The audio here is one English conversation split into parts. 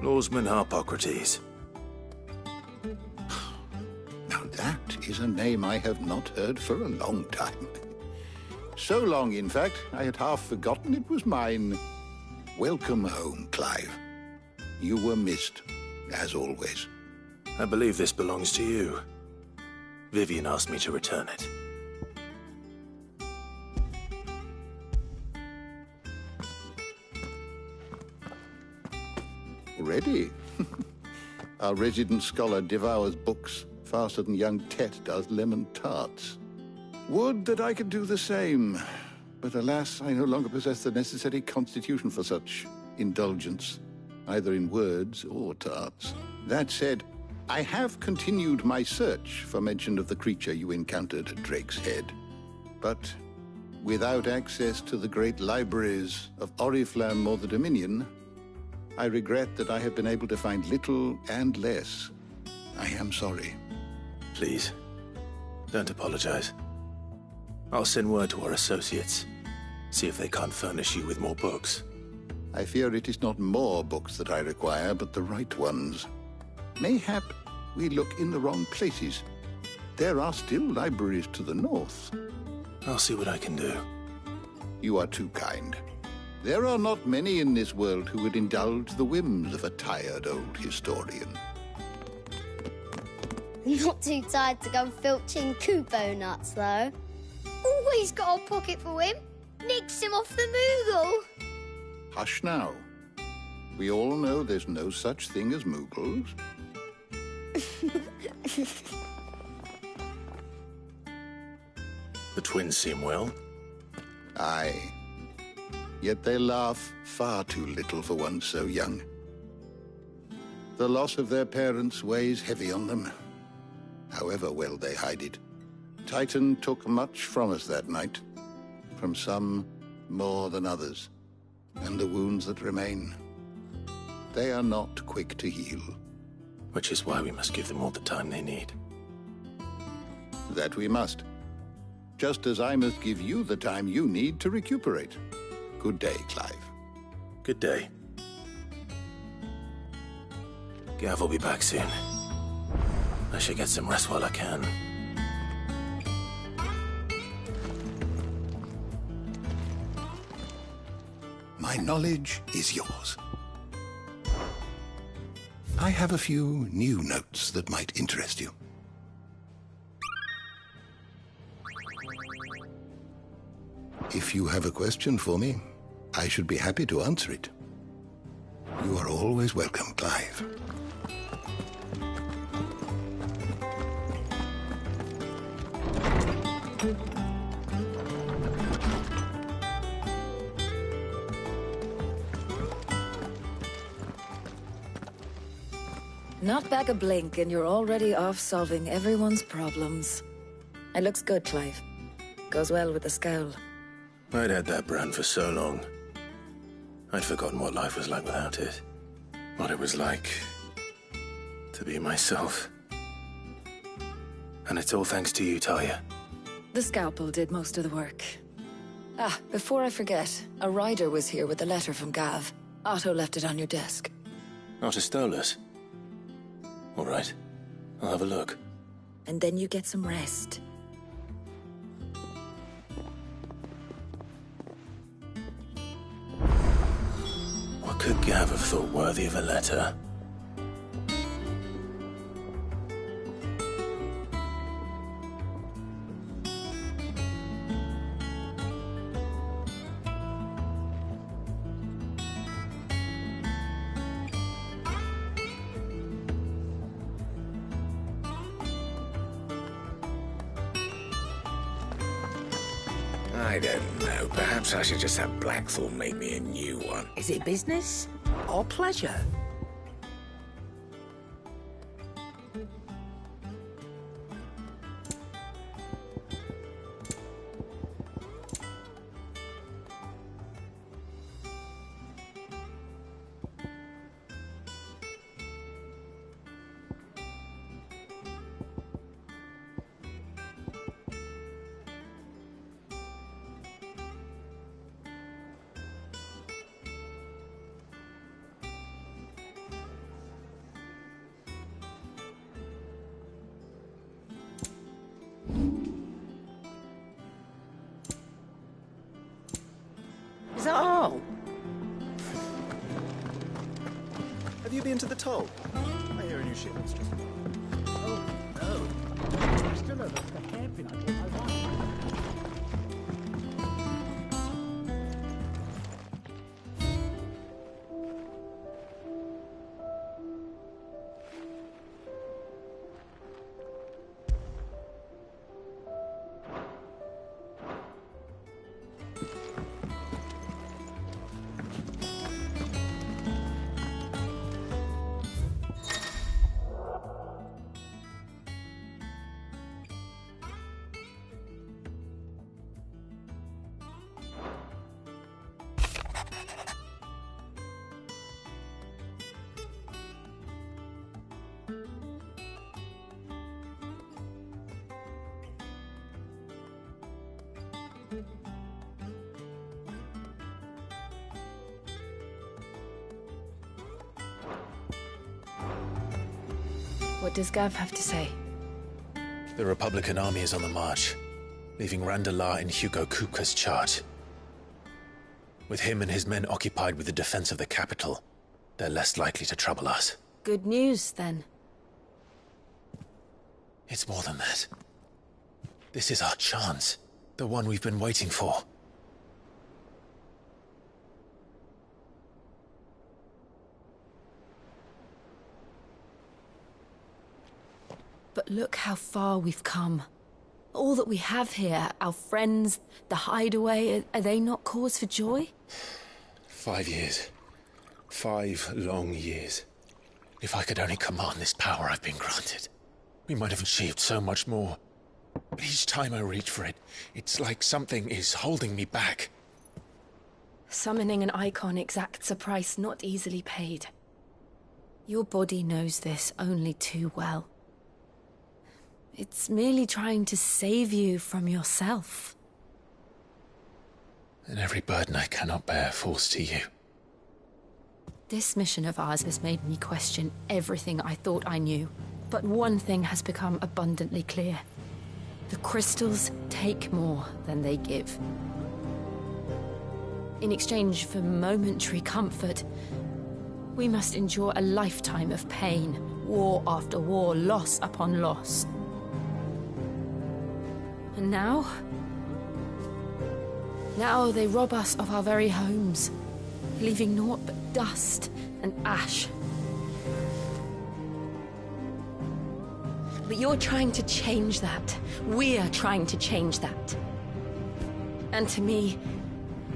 Lawsman Harpocrates. Now that is a name I have not heard for a long time. So long, in fact, I had half forgotten it was mine. Welcome home, Clive. You were missed, as always. I believe this belongs to you. Vivian asked me to return it. Already? Our resident scholar devours books faster than young Tet does lemon tarts. Would that I could do the same. But alas, I no longer possess the necessary constitution for such indulgence, either in words or tarts. That said, I have continued my search for mention of the creature you encountered at Drake's Head. But without access to the great libraries of Oriflamme or the Dominion, I regret that I have been able to find little and less. I am sorry. Please, don't apologize. I'll send word to our associates. See if they can't furnish you with more books. I fear it is not more books that I require, but the right ones. Mayhap we look in the wrong places. There are still libraries to the north. I'll see what I can do. You are too kind. There are not many in this world who would indulge the whims of a tired old historian. Not too tired to go filching Kupo nuts, though. Always got a pocket for him. Nicks him off the Moogle. Hush now. We all know there's no such thing as Moogles. The twins seem well. Aye. Yet they laugh far too little for one so young. The loss of their parents weighs heavy on them, however well they hide it. Titan took much from us that night, from some more than others, and the wounds that remain, they are not quick to heal. Which is why we must give them all the time they need. That we must. Just as I must give you the time you need to recuperate. Good day, Clive. Good day. Gav will be back soon. I should get some rest while I can. My knowledge is yours. I have a few new notes that might interest you. If you have a question for me, I should be happy to answer it. You are always welcome, Clive. Not back a blink and you're already off solving everyone's problems. It looks good, Clive. Goes well with the scowl. I'd had that brand for so long. I'd forgotten what life was like without it. What it was like to be myself. And it's all thanks to you, Talia. The scalpel did most of the work. Ah, before I forget, a rider was here with a letter from Gav. Otto left it on your desk. Otto stole us. All right, I'll have a look. And then you get some rest. What could Gav have thought worthy of a letter? I don't know. Perhaps I should just have Blackthorn make me a new one. Is it business or pleasure? Have you been to the toll? I hear a new shipment's just... Oh, no. I still have the hairpin I gave my wife. What does Gav have to say? The Republican army is on the march, leaving Randalar in Hugo Kupka's charge. With him and his men occupied with the defense of the capital, they're less likely to trouble us. Good news, then. It's more than that. This is our chance. The one we've been waiting for. But look how far we've come. All that we have here, our friends, the hideaway, are they not cause for joy? 5 years. 5 long years. If I could only command this power I've been granted, we might have achieved so much more. But each time I reach for it, it's like something is holding me back. Summoning an icon exacts a price not easily paid. Your body knows this only too well. It's merely trying to save you from yourself. And every burden I cannot bear falls to you. This mission of ours has made me question everything I thought I knew. But one thing has become abundantly clear. The crystals take more than they give. In exchange for momentary comfort, we must endure a lifetime of pain, war after war, loss upon loss. And now? Now they rob us of our very homes, leaving naught but dust and ash. But you're trying to change that. We're trying to change that. And to me,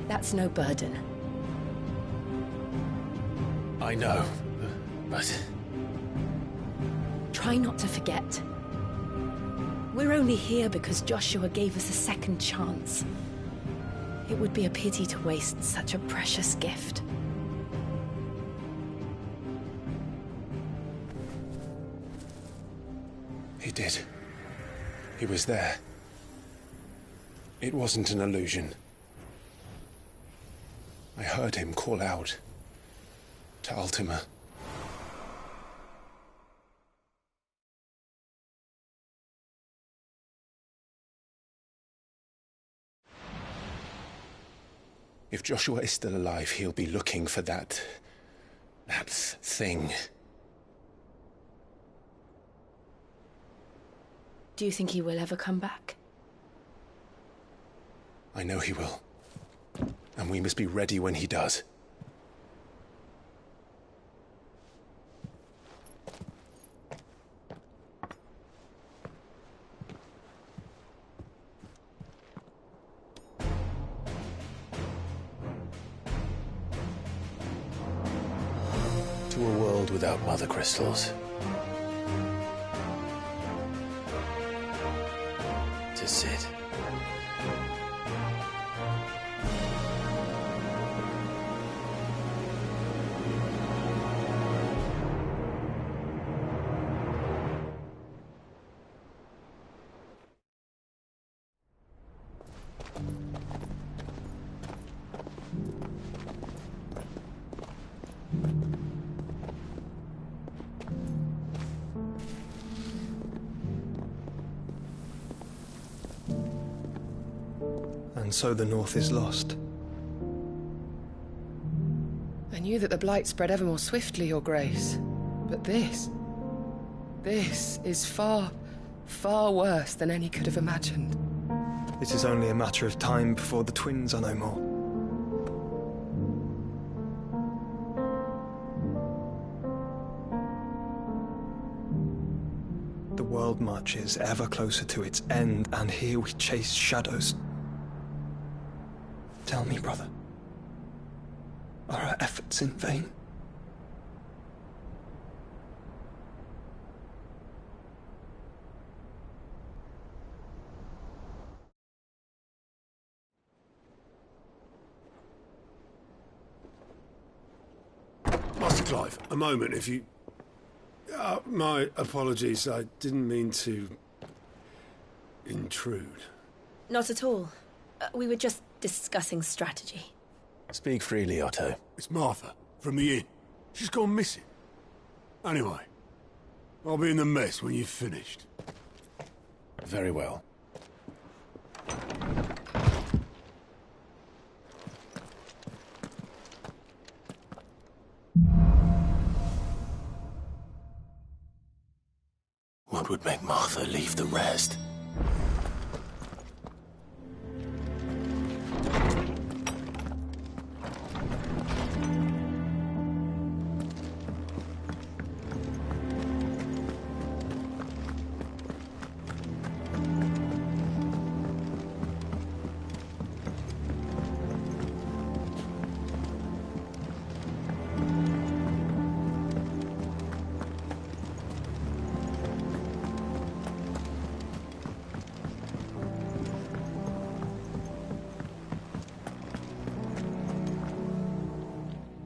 that's no burden. I know, but... Try not to forget. We're only here because Joshua gave us a second chance. It would be a pity to waste such a precious gift. He did. He was there. It wasn't an illusion. I heard him call out to Ultima. If Joshua is still alive, he'll be looking for that thing. Do you think he will ever come back? I know he will. And we must be ready when he does. To a world without mother crystals. To Sid. And so the North is lost. And knew that the blight spread ever more swiftly, Your Grace. But this is far, far worse than any could have imagined. It is only a matter of time before the twins are no more. The world marches ever closer to its end, and here we chase shadows. Tell me, brother, are our efforts in vain? Master Clive, a moment, if you... my apologies, I didn't mean to... intrude. Not at all. We were just discussing strategy. Speak freely, Otto. It's Martha, from the inn. She's gone missing. Anyway, I'll be in the mess when you've finished. Very well. What would make Martha leave the rest?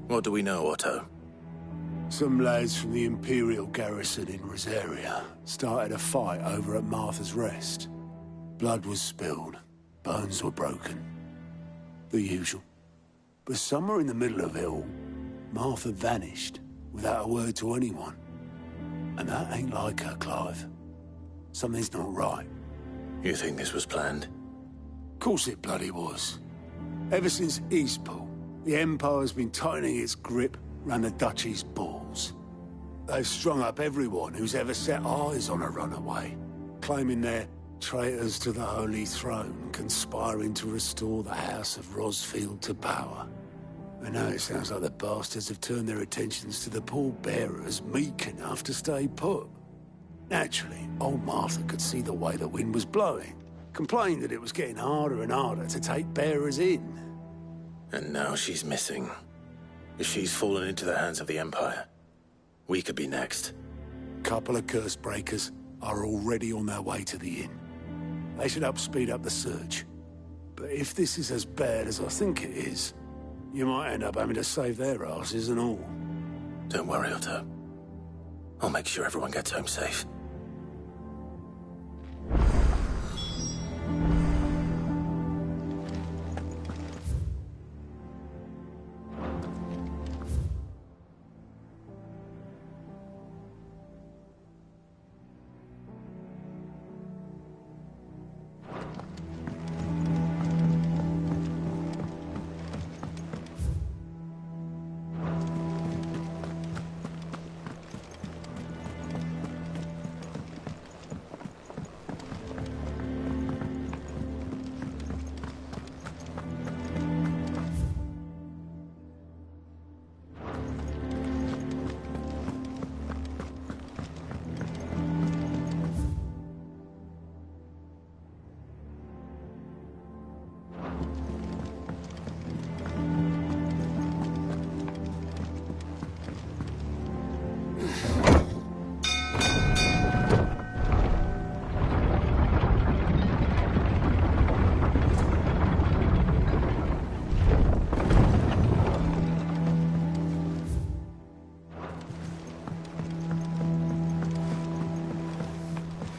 What do we know, Otto? Some lads from the Imperial garrison in Rosaria started a fight over at Martha's Rest. Blood was spilled, bones were broken. The usual. But somewhere in the middle of it all, Martha vanished without a word to anyone. And that ain't like her, Clive. Something's not right. You think this was planned? Course it bloody was. Ever since Eastpool, the Empire's been tightening its grip round the Duchy's balls. They've strung up everyone who's ever set eyes on a runaway, claiming they're traitors to the Holy Throne, conspiring to restore the House of Rosfield to power. And now it sounds like the bastards have turned their attentions to the pallbearers meek enough to stay put. Naturally, old Martha could see the way the wind was blowing, complained that it was getting harder and harder to take bearers in. And now she's missing. If she's fallen into the hands of the Empire, we could be next. Couple of curse breakers are already on their way to the inn. They should help speed up the search. But if this is as bad as I think it is, you might end up having to save their asses and all. Don't worry, Otto. I'll make sure everyone gets home safe.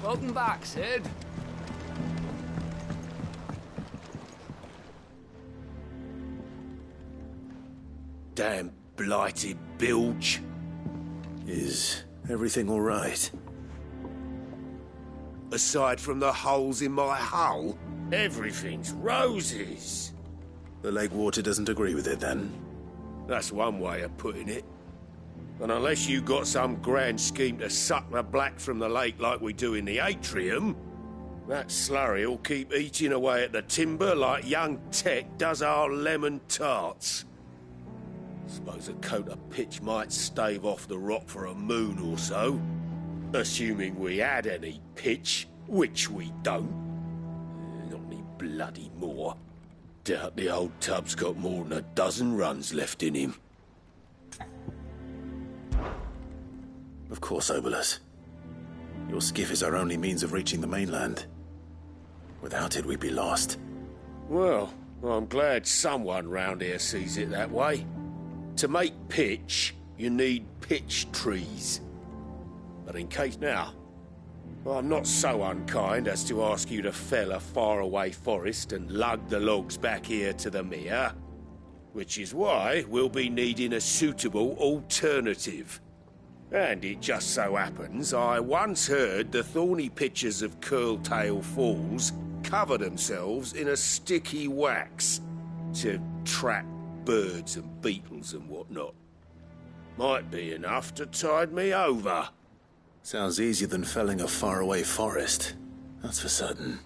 Welcome back, Sid. Damn blighted bilge. Is everything all right? Aside from the holes in my hull, everything's roses. The lake water doesn't agree with it, then? That's one way of putting it. And unless you got some grand scheme to suck the black from the lake like we do in the atrium, that slurry'll keep eating away at the timber like young Tech does our lemon tarts. Suppose a coat of pitch might stave off the rot for a moon or so. Assuming we had any pitch, which we don't. Not any bloody more. Doubt the old tub's got more than a dozen runs left in him. Of course, Obolus. Your skiff is our only means of reaching the mainland. Without it, we'd be lost. Well, I'm glad someone round here sees it that way. To make pitch, you need pitch trees. But in case now, I'm not so unkind as to ask you to fell a faraway forest and lug the logs back here to the mere, which is why we'll be needing a suitable alternative. And it just so happens I once heard the thorny pitchers of Curltail Falls cover themselves in a sticky wax to trap birds and beetles and whatnot. Might be enough to tide me over. Sounds easier than felling a faraway forest. That's for certain.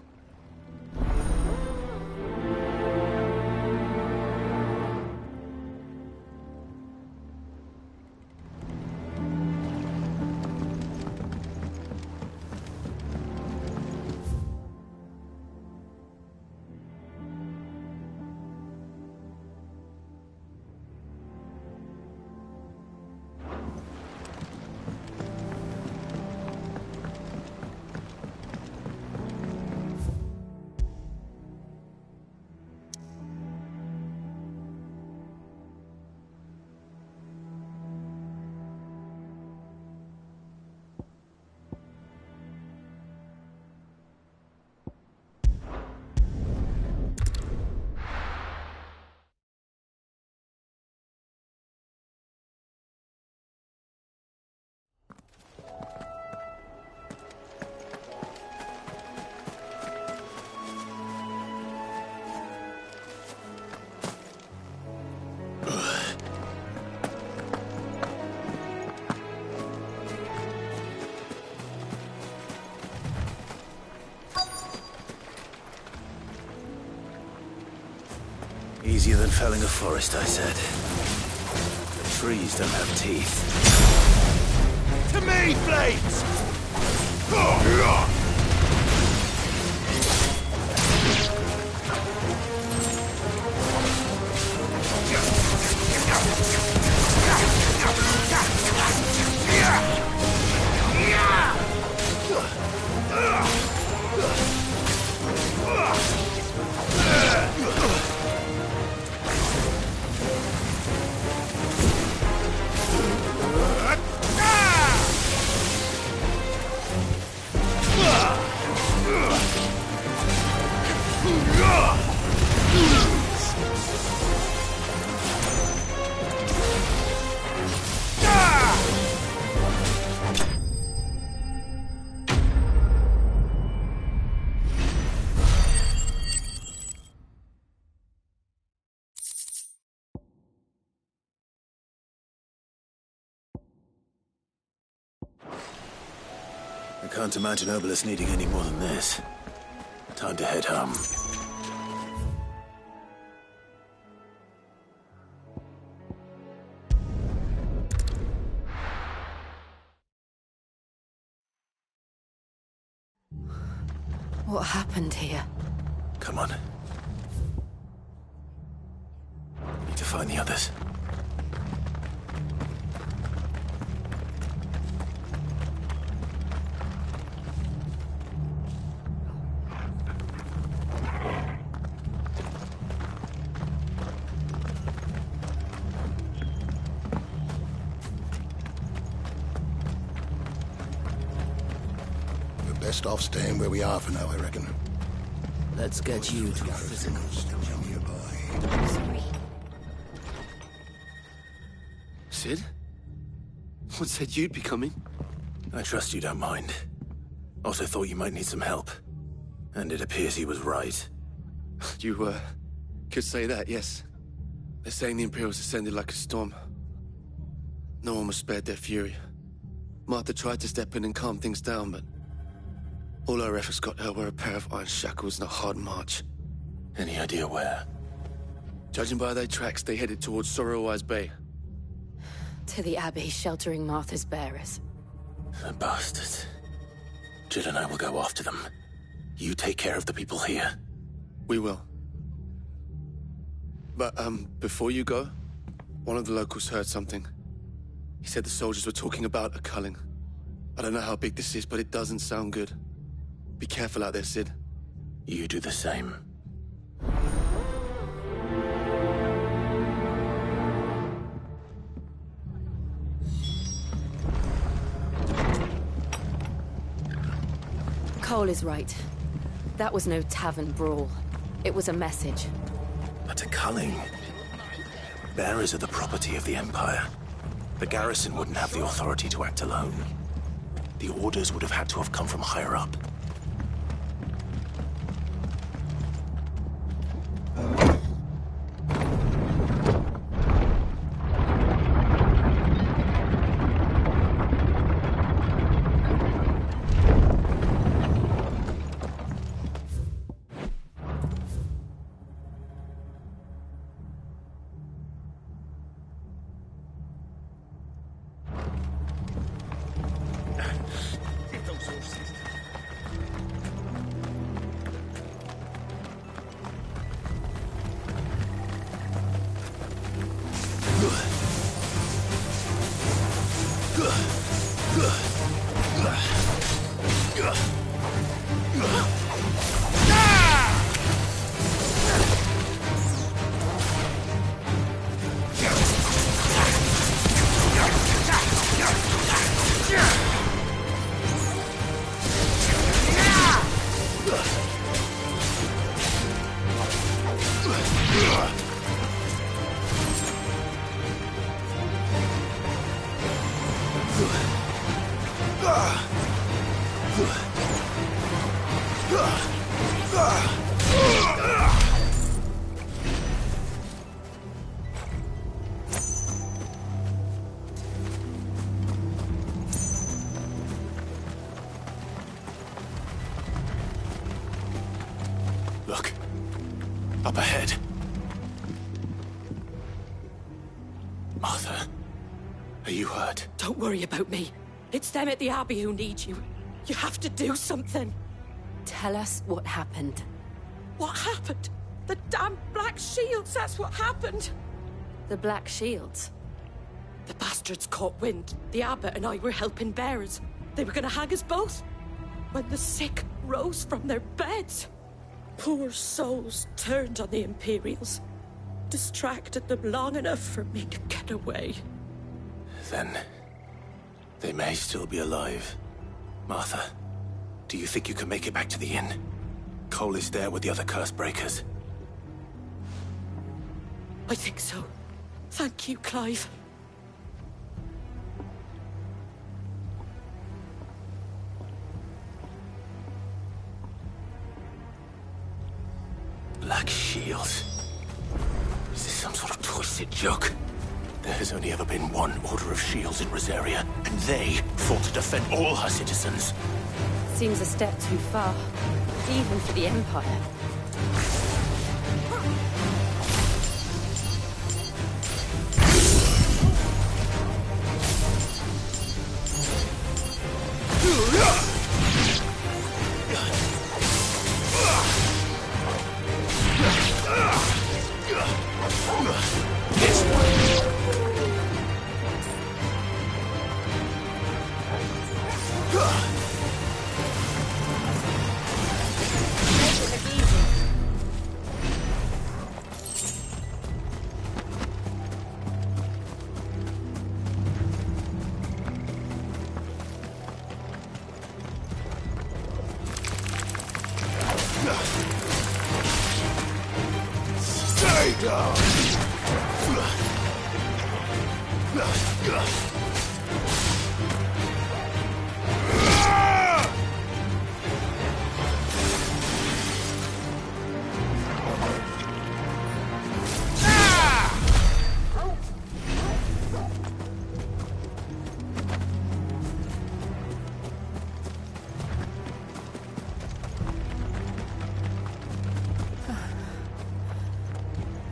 Easier than felling a forest, I said. The trees don't have teeth. To me, Flames! I can't imagine Obolus needing any more than this. Time to head home. What happened here? Come on. Need to find the others. Best off staying where we are for now, I reckon. Let's get you to prison. Sorry. Sid? What said you'd be coming? I trust you don't mind. Also thought you might need some help. And it appears he was right. You, could say that, yes. They're saying the Imperials descended like a storm. No one was spared their fury. Martha tried to step in and calm things down, but all our efforts got her were a pair of iron shackles and a hard march. Any idea where? Judging by their tracks, they headed towards Sorrowwise Bay. To the Abbey, sheltering Martha's bearers. The bastards. Jill and I will go after them. You take care of the people here. We will. But, before you go, one of the locals heard something. He said the soldiers were talking about a culling. I don't know how big this is, but it doesn't sound good. Be careful out there, Sid. You do the same. Cole is right. That was no tavern brawl. It was a message. But a culling. Bearers are the property of the Empire. The garrison wouldn't have the authority to act alone. The orders would have had to have come from higher up. Look. Up ahead. Martha, are you hurt? Don't worry about me. It's them at the Abbey who need you. You have to do something. Tell us what happened. What happened? The damn Black Shields, that's what happened. The Black Shields? The bastards caught wind. The abbot and I were helping bearers. They were gonna hang us both. When the sick rose from their beds, poor souls turned on the Imperials. Distracted them long enough for me to get away. Then they may still be alive. Martha, do you think you can make it back to the inn? Cole is there with the other curse breakers. I think so. Thank you, Clive. Black Shields. Is this some sort of twisted joke? There has only ever been one Order of Shields in Rosaria, and they fought to defend all her citizens. Seems a step too far, even for the Empire.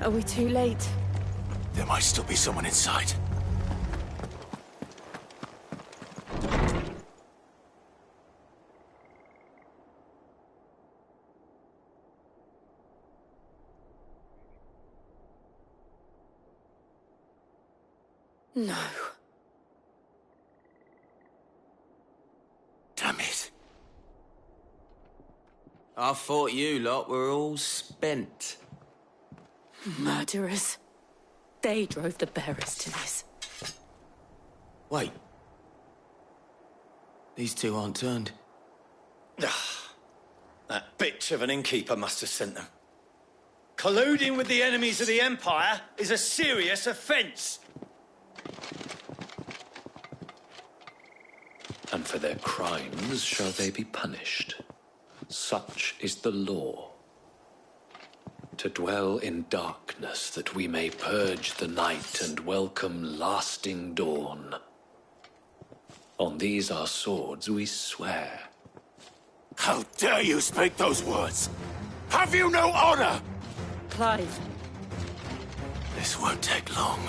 Are we too late? There might still be someone inside. No. Damn it. I thought you lot were all spent. Murderers. They drove the bearers to this. Wait. These two aren't turned. That bitch of an innkeeper must have sent them. Colluding with the enemies of the Empire is a serious offence. And for their crimes shall they be punished. Such is the law. To dwell in darkness that we may purge the night and welcome lasting dawn. On these our swords we swear. How dare you speak those words? Have you no honor? Clive. This won't take long.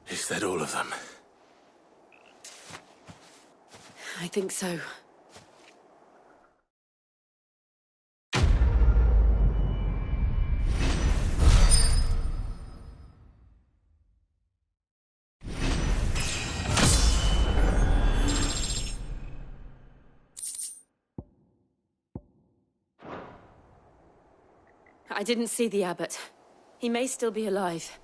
Is that all of them? I think so. I didn't see the abbot. He may still be alive.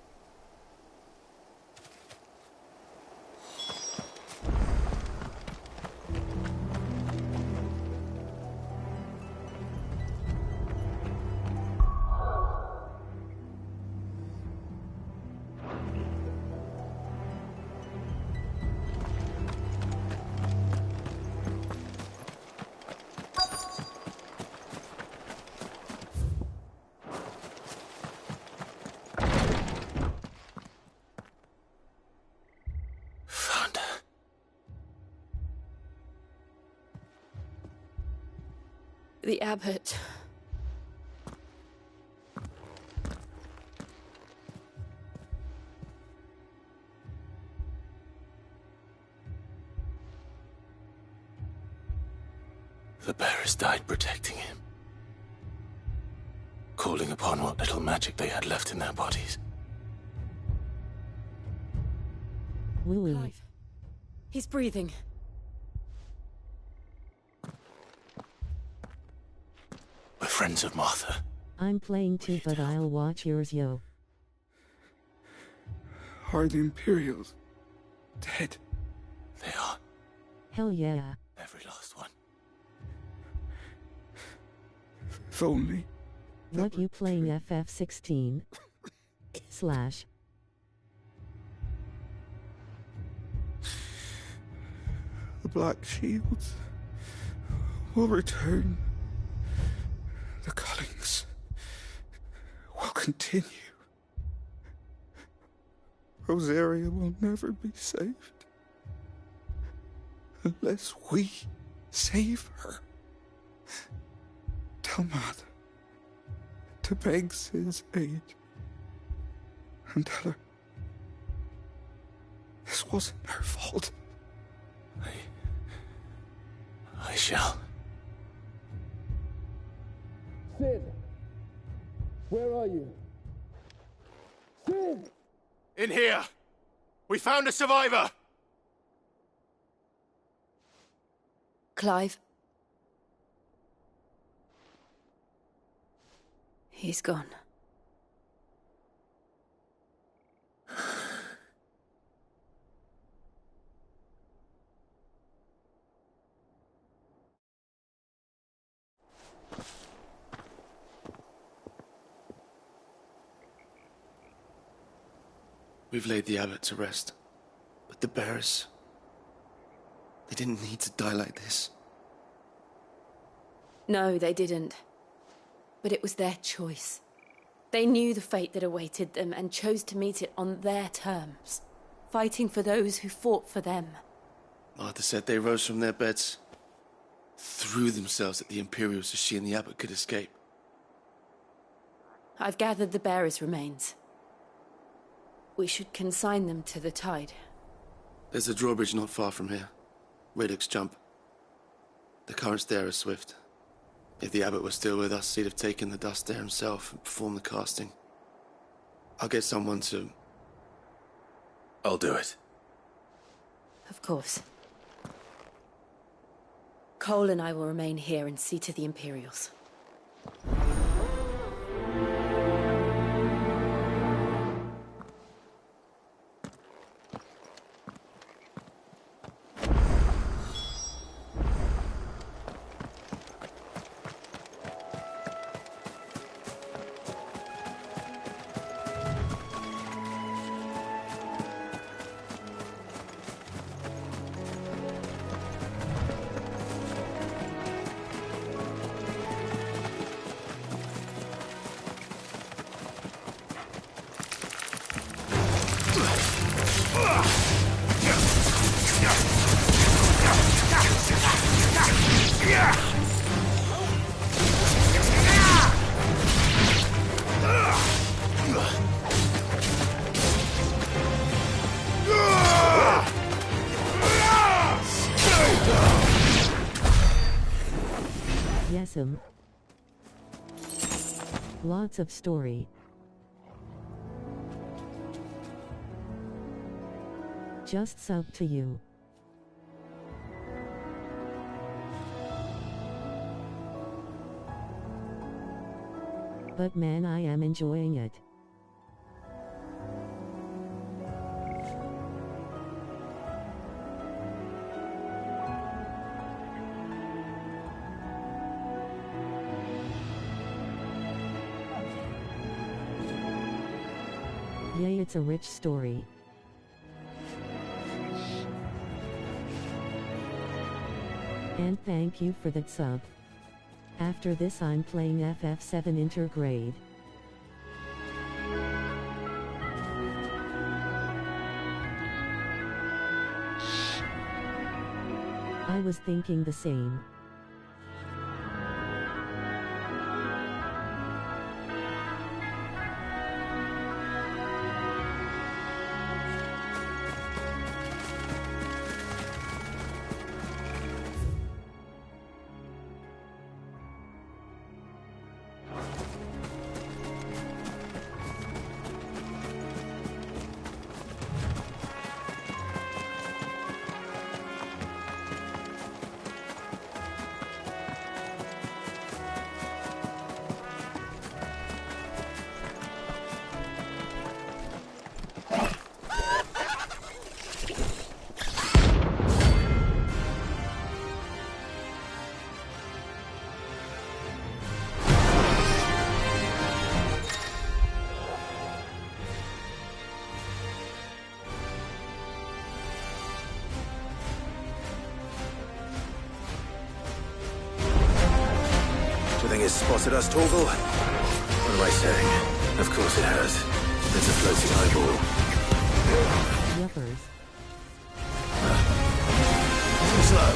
The abbot. The bearers died protecting him. Calling upon what little magic they had left in their bodies. Clive. He's breathing. We're friends of Martha. I'm playing too, but I'll watch yours, yo. Are the Imperials dead? They are. Hell yeah. Every last one. If only. What you playing FF16? / The Black Shields will return. The cullings will continue. Rosaria will never be saved unless we save her. Tell Mother to beg Sid's aid and tell her this wasn't her fault. I shall. Sid, where are you? In here! We found a survivor! Clive. He's gone. We've laid the abbot to rest. But the bearers... they didn't need to die like this. No, they didn't. But it was their choice. They knew the fate that awaited them and chose to meet it on their terms, fighting for those who fought for them. Martha said they rose from their beds, threw themselves at the Imperials so she and the abbot could escape. I've gathered the bearers' remains. We should consign them to the tide. There's a drawbridge not far from here. Radix Jump. The currents there are swift. If the abbot was still with us, he'd have taken the dust there himself and performed the casting. I'll get someone to... I'll do it. Of course. Cole and I will remain here and see to the Imperials. Yes'm. Lots of story. Just sub to you. But man, I am enjoying it. Yay, it's a rich story. And thank you for that sub. After this I'm playing FF7 Intergrade. I was thinking the same. Do you think it's spotted us, Torval? What am I saying? Of course it has. It's a floating eyeball. Yuppers. Too slow.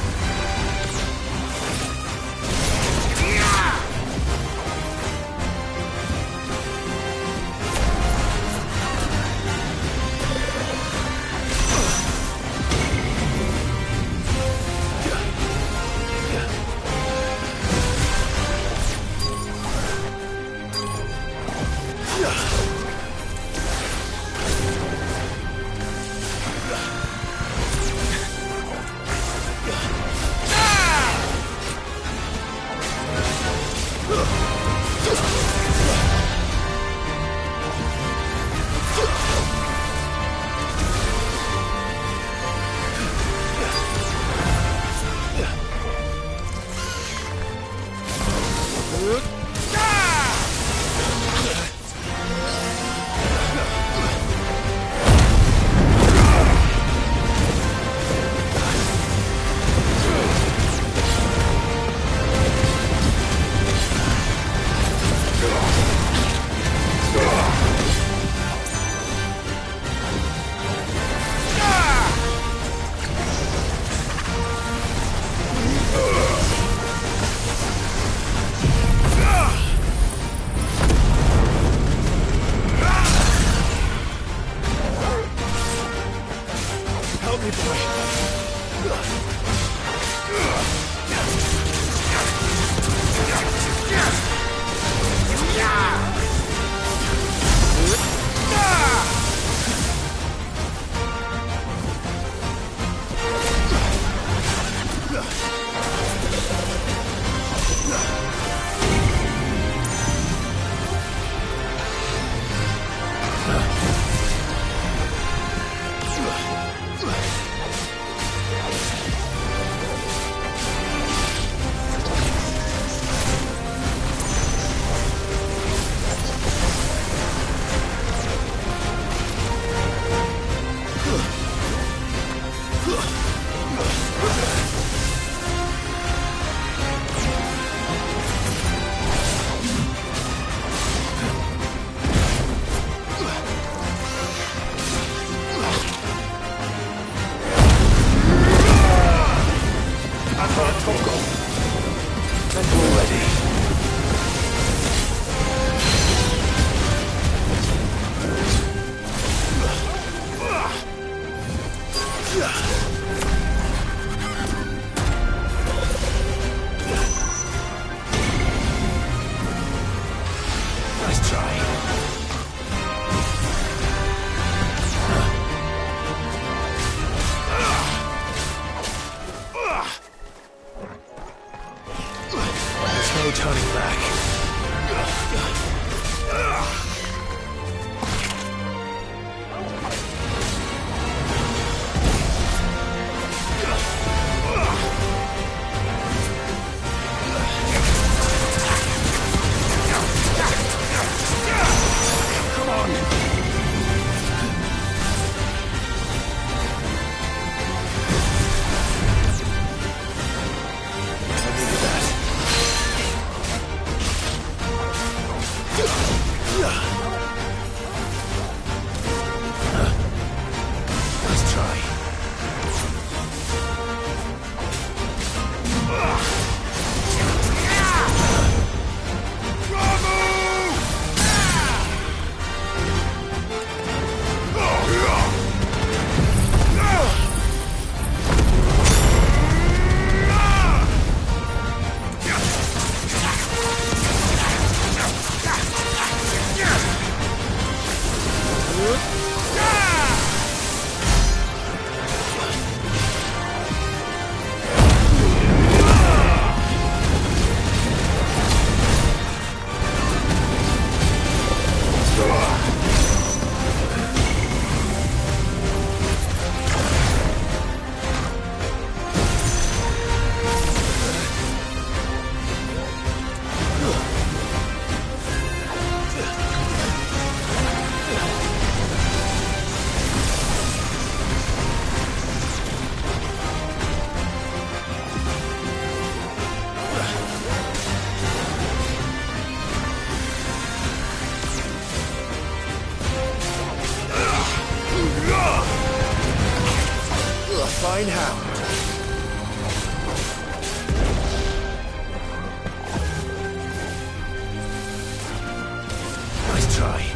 Nice try.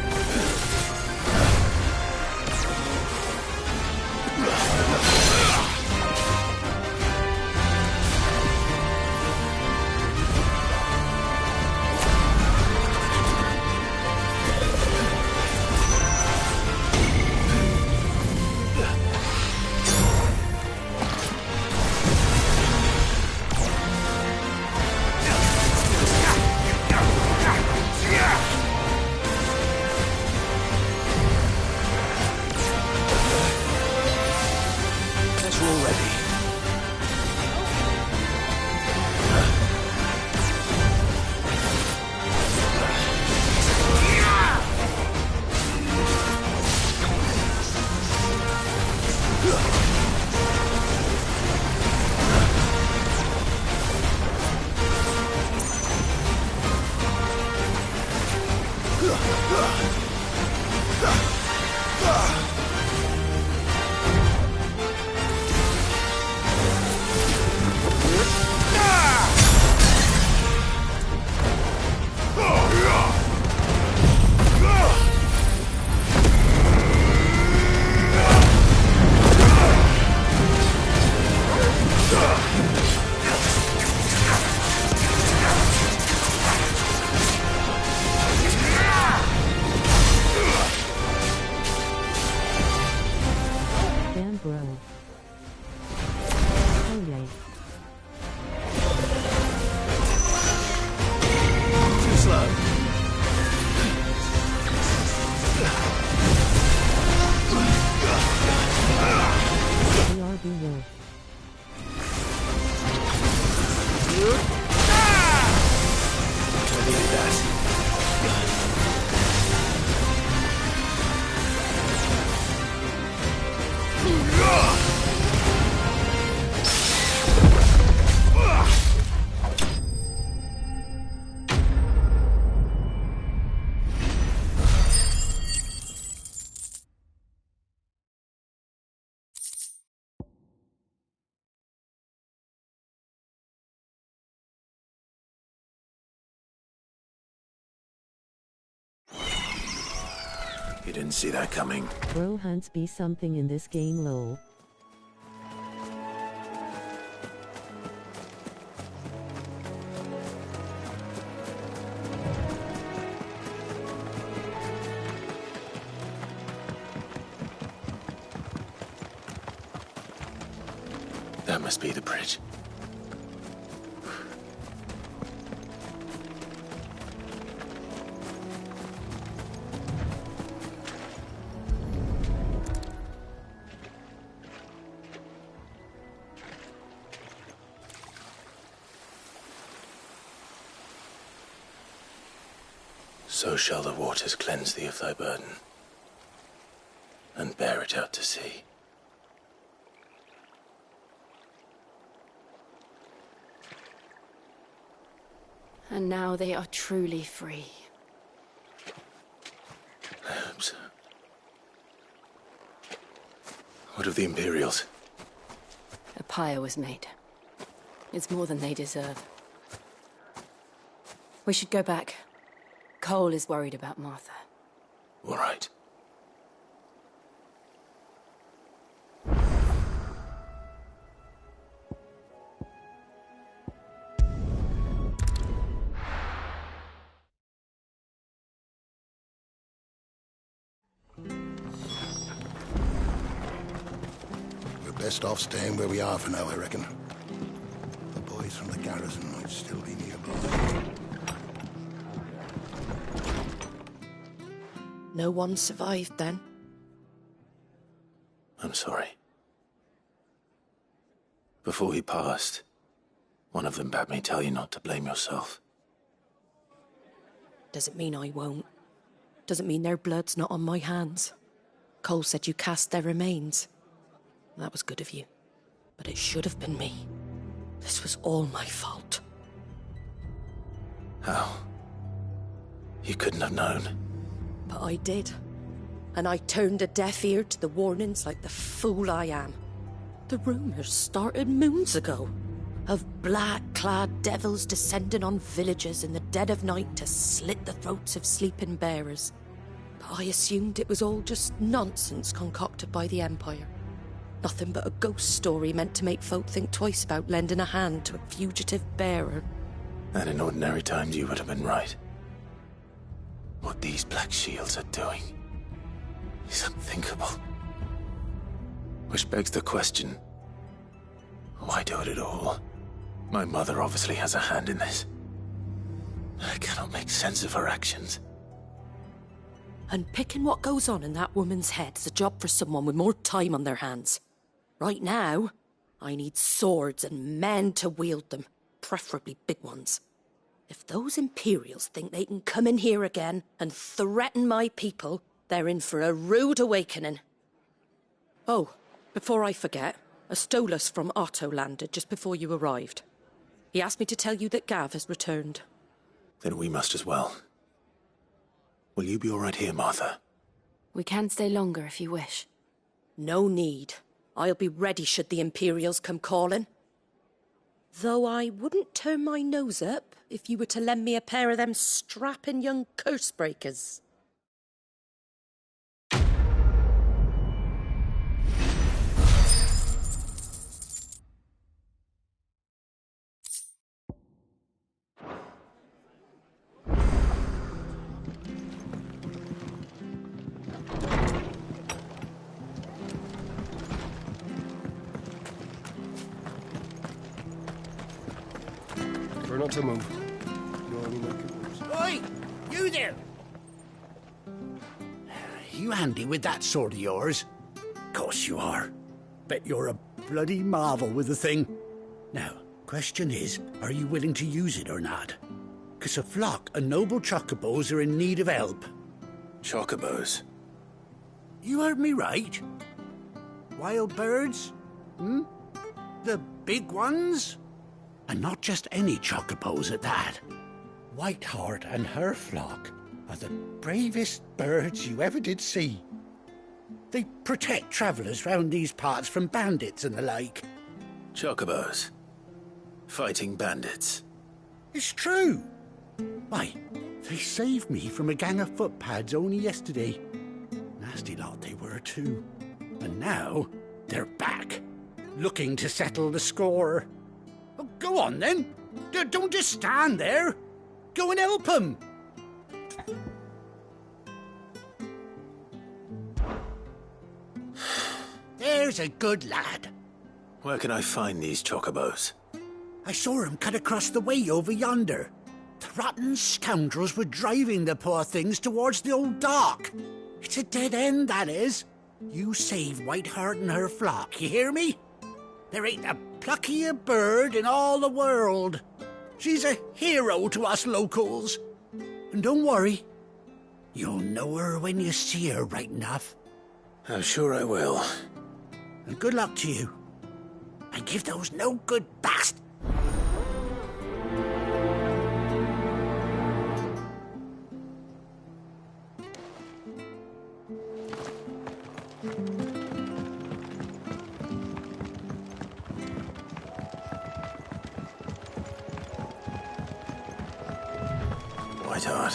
You didn't see that coming. Bro hunts be something in this game, lol. That must be the bridge. So shall the waters cleanse thee of thy burden, and bear it out to sea. And now they are truly free. I hope so. What of the Imperials? A pyre was made. It's more than they deserve. We should go back. Cole is worried about Martha. All right. We're best off staying where we are for now, I reckon. The boys from the garrison might still be nearby. No one survived then? I'm sorry. Before he passed, one of them bade me tell you not to blame yourself. Doesn't mean I won't. Doesn't mean their blood's not on my hands. Cole said you cast their remains. That was good of you. But it should have been me. This was all my fault. How? You couldn't have known. But I did. And I turned a deaf ear to the warnings like the fool I am. The rumours started moons ago. Of black-clad devils descending on villages in the dead of night to slit the throats of sleeping bearers. But I assumed it was all just nonsense concocted by the Empire. Nothing but a ghost story meant to make folk think twice about lending a hand to a fugitive bearer. And in ordinary times you would have been right. What these Black Shields are doing is unthinkable. Which begs the question, why do it at all? My mother obviously has a hand in this. I cannot make sense of her actions. Unpicking what goes on in that woman's head is a job for someone with more time on their hands. Right now, I need swords and men to wield them, preferably big ones. If those Imperials think they can come in here again and threaten my people, they're in for a rude awakening. Oh, before I forget, a Stolas from Otto landed just before you arrived. He asked me to tell you that Gav has returned. Then we must as well. Will you be all right here, Martha? We can stay longer if you wish. No need. I'll be ready should the Imperials come calling. Though I wouldn't turn my nose up if you were to lend me a pair of them strapping young curse-breakers. Try not to move. You only make it worse. Oi! You there! You handy with that sword of yours? Course you are. Bet you're a bloody marvel with the thing. Now, question is, are you willing to use it or not? 'Cause a flock of noble chocobos are in need of help. Chocobos? You heard me right. Wild birds? Hmm? The big ones? And not just any chocobos at that. Whiteheart and her flock are the bravest birds you ever did see. They protect travellers round these parts from bandits and the like. Chocobos? Fighting bandits? It's true. Why, they saved me from a gang of footpads only yesterday. Nasty lot they were too. And now they're back, looking to settle the score. Well, go on then. Don't just stand there. Go and help them. There's a good lad. Where can I find these chocobos? I saw him cut across the way over yonder. The rotten scoundrels were driving the poor things towards the old dock. It's a dead end, that is. You save Whiteheart and her flock, you hear me? There ain't a pluckier bird in all the world. She's a hero to us locals. And don't worry, you'll know her when you see her right enough. I'm sure I will. And good luck to you. And give those no-good bastards. Whiteheart.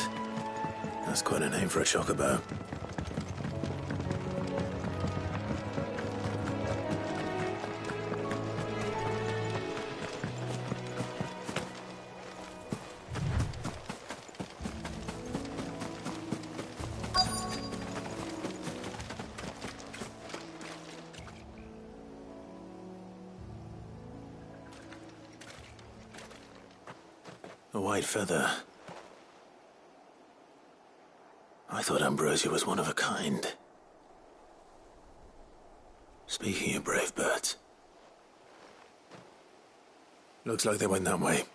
That's quite a name for a chocobo. A white feather. I thought Ambrosia was one of a kind. Speaking of brave birds. Looks like they went that way.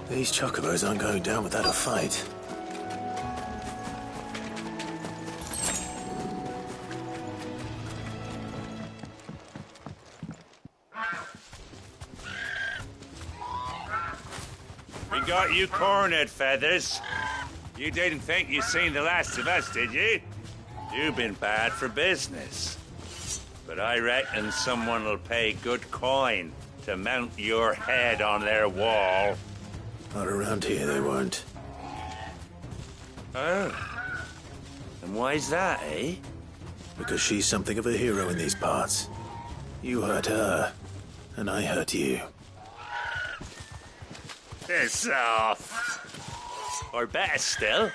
These chocobos aren't going down without a fight. Hey, got you cornered, Feathers. You didn't think you'd seen the last of us, did you? You've been bad for business. But I reckon someone will pay good coin to mount your head on their wall. Not around here, they won't. Oh. And why's that, eh? Because she's something of a hero in these parts. You hurt her, and I hurt you. Piss off. Or better still,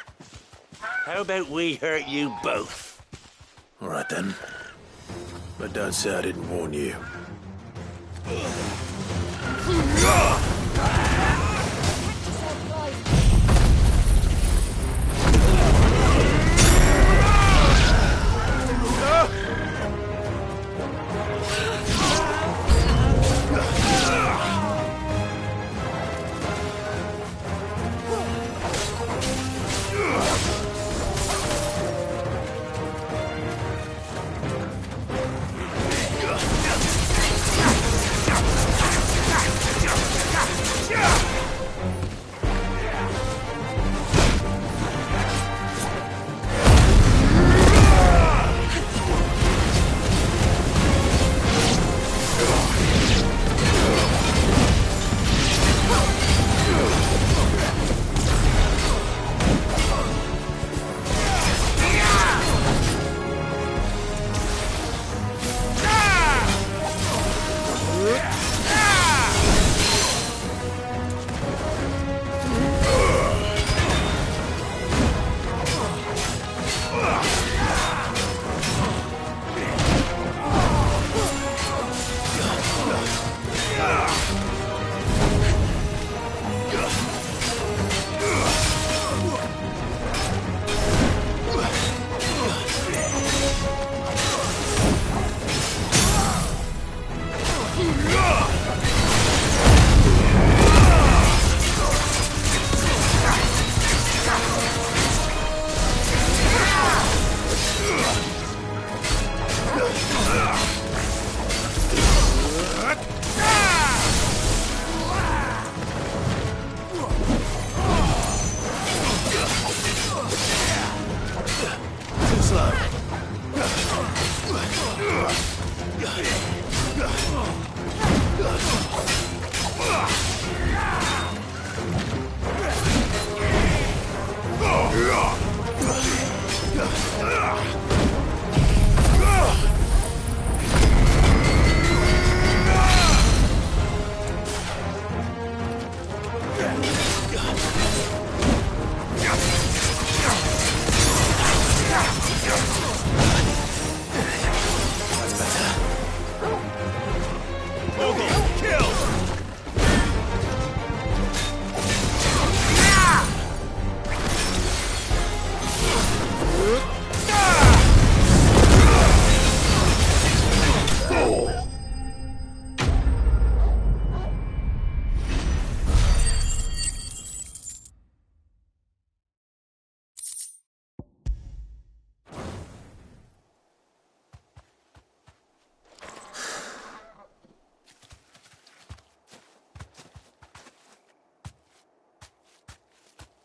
how about we hurt you both? All right, then. But don't say I didn't warn you.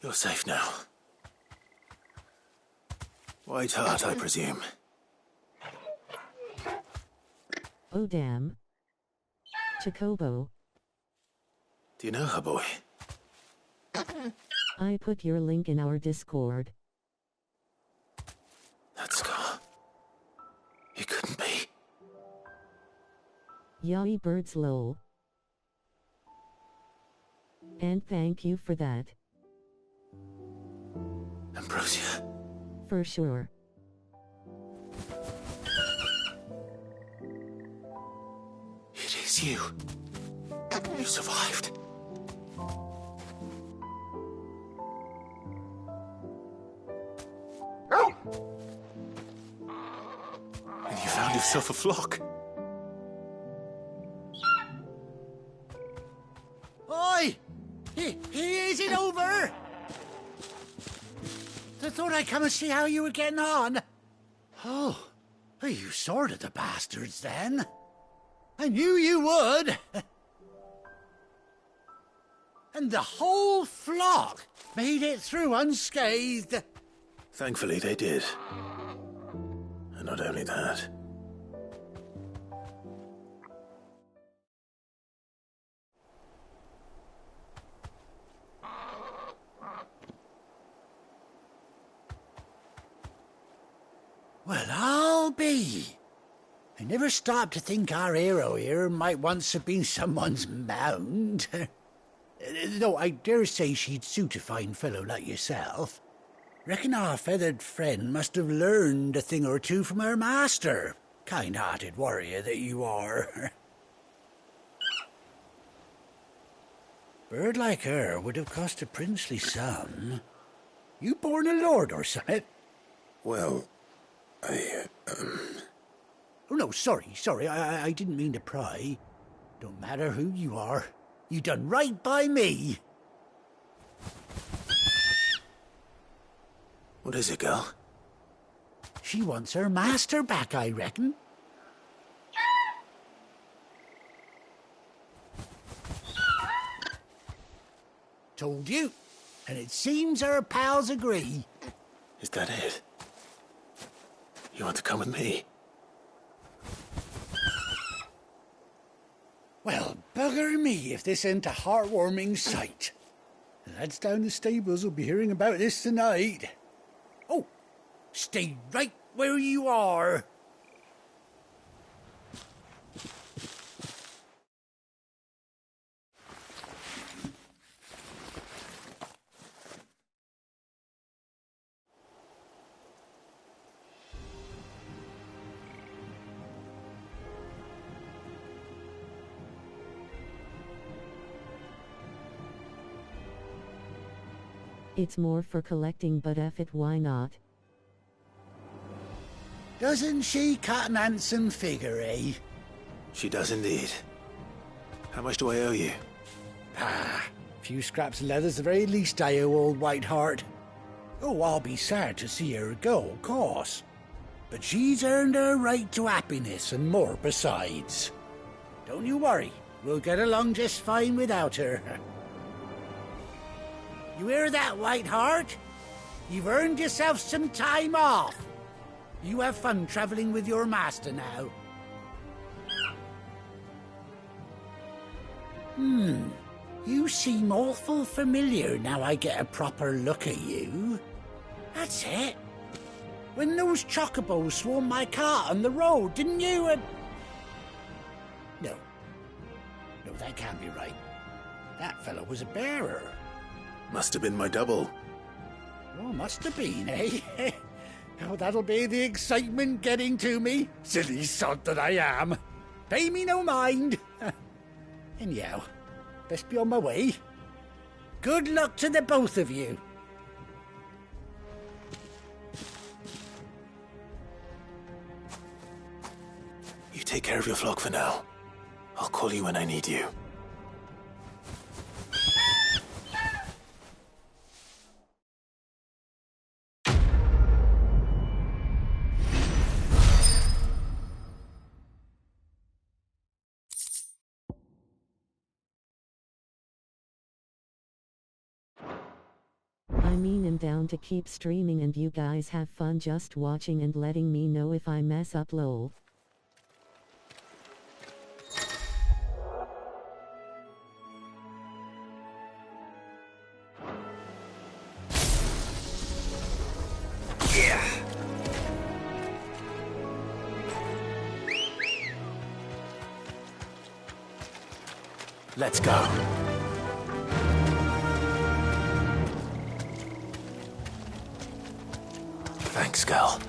You're safe now. White Heart, I presume. Oh damn. Chocobo. Do you know her, boy? I put your link in our Discord. That scar. It couldn't be. Yai birds lol. And thank you for that. Ambrosia. For sure. It is you. You survived. And you found yourself a flock. Oi! Is it over? I thought I'd come and see how you were getting on. Oh, you sorted the bastards then. I knew you would. And the whole flock made it through unscathed. Thankfully, they did. And not only that. Well, I'll be. I never stopped to think our hero here might once have been someone's mount. Though I dare say she'd suit a fine fellow like yourself. Reckon our feathered friend must have learned a thing or two from her master. Kind-hearted warrior that you are. Bird like her would have cost a princely sum. You born a lord or something? Well, Oh, no, sorry. I didn't mean to pry. Don't matter who you are. You done right by me. What is it, girl? She wants her master back, I reckon. Told you. And it seems her pals agree. Is that it? You want to come with me? Well, bugger me if this ain't a heartwarming sight. The lads down the stables will be hearing about this tonight. Oh, stay right where you are. It's more for collecting, but F it, why not? Doesn't she cut an handsome figure, eh? She does indeed. How much do I owe you? A few scraps of leather's the very least I owe old Whiteheart. Oh, I'll be sad to see her go, of course. But she's earned her right to happiness and more besides. Don't you worry, we'll get along just fine without her. You hear that, Whiteheart? You've earned yourself some time off. You have fun traveling with your master now. You seem awful familiar now I get a proper look at you. That's it. When those chocobos swarmed my cart on the road, didn't you? No, that can't be right. That fellow was a bearer. Must have been my double. Oh, must have been, eh? Oh, that'll be the excitement getting to me. Silly sod that I am. Pay me no mind. Anyhow, best be on my way. Good luck to the both of you. You take care of your flock for now. I'll call you when I need you. I mean, I'm down to keep streaming and you guys have fun just watching and letting me know if I mess up, lol. Let's go. Thanks, girl.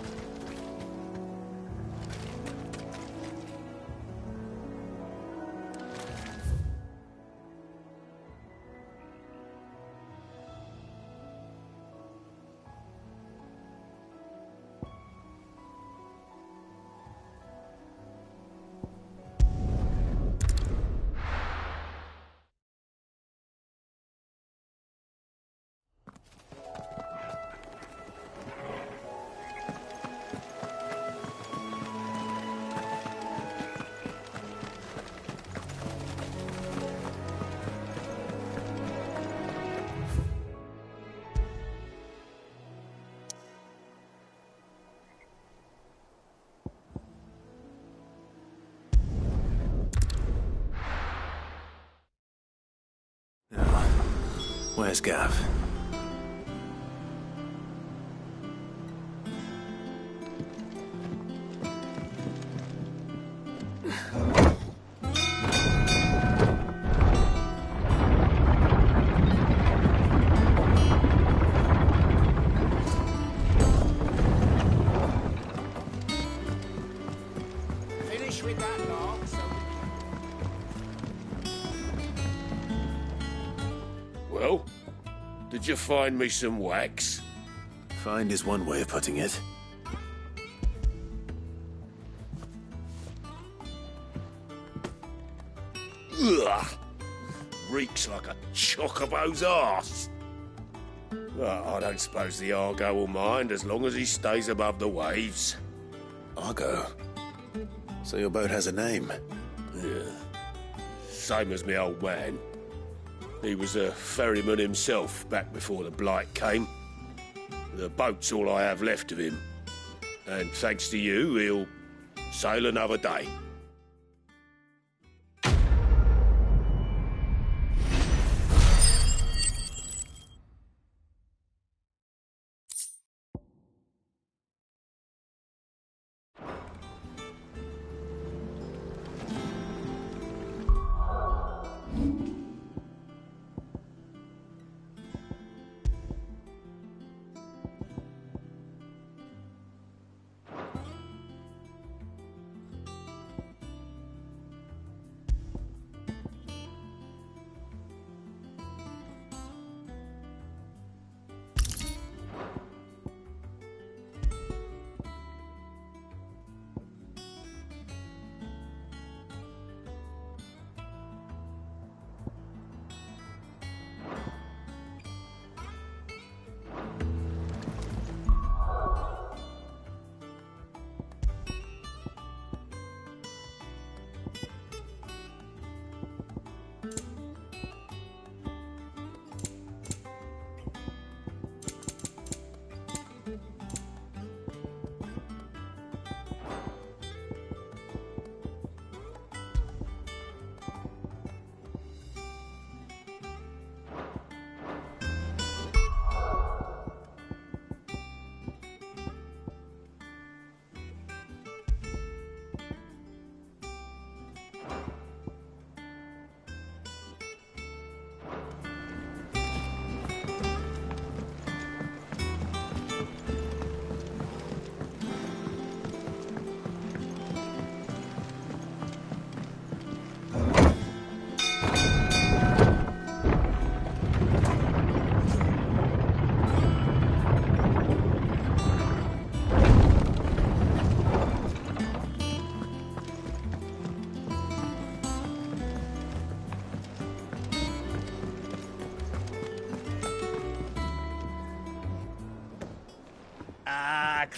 Where's Gav? Finish with that log, so Well, did you find me some wax? Find is one way of putting it. Ugh! Reeks like a chocobo's arse. Well, I don't suppose the Argo will mind as long as he stays above the waves. Argo? So your boat has a name? Yeah. Same as me old man. He was a ferryman himself back before the Blight came. The boat's all I have left of him. And thanks to you, he'll sail another day.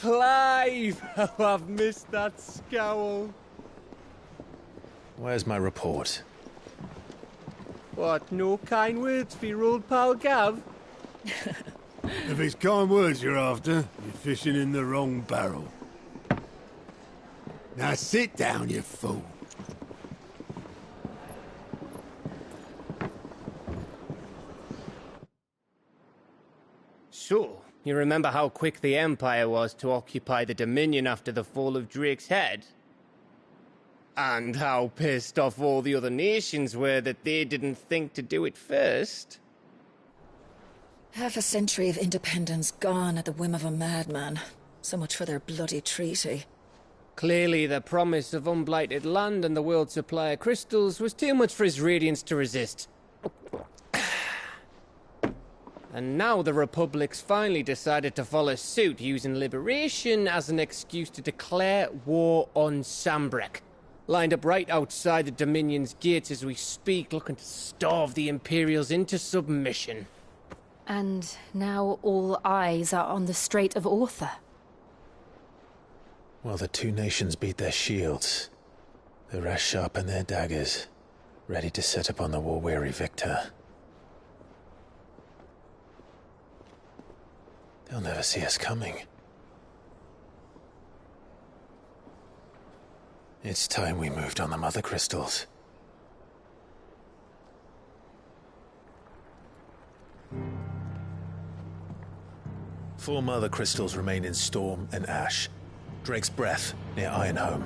Clive! Oh, I've missed that scowl. Where's my report? What, no kind words for your old pal Gav? If it's kind words you're after, you're fishing in the wrong barrel. Now sit down, you fool. So, you remember how quick the Empire was to occupy the Dominion after the fall of Drake's Head? And how pissed off all the other nations were that they didn't think to do it first? Half a century of independence gone at the whim of a madman. So much for their bloody treaty. Clearly, the promise of unblighted land and the world's supply of crystals was too much for his radiance to resist. And now the Republic's finally decided to follow suit, using liberation as an excuse to declare war on Sambrek. Lined up right outside the Dominion's gates as we speak, looking to starve the Imperials into submission. And now all eyes are on the Strait of Author. Well, the two nations beat their shields. The rest sharpen their daggers, ready to set upon the war-weary victor. They'll never see us coming. It's time we moved on the Mother Crystals. 4 mother crystals remain in Storm and Ash. Drake's Breath near Ironhome.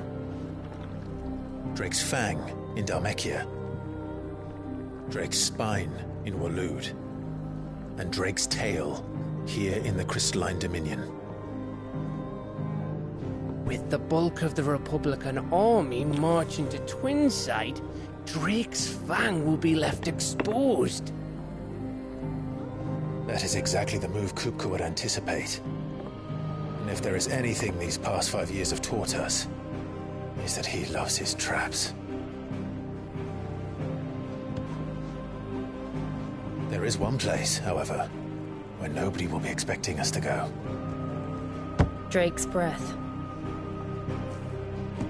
Drake's Fang in Dhalmekia. Drake's Spine in Waloed. And Drake's Tail here in the Crystalline Dominion. With the bulk of the Republican army marching to Twinside, Drake's Fang will be left exposed. That is exactly the move Kupka would anticipate. And if there is anything these past 5 years have taught us, is that he loves his traps. There is one place, however, where nobody will be expecting us to go. Drake's Breath.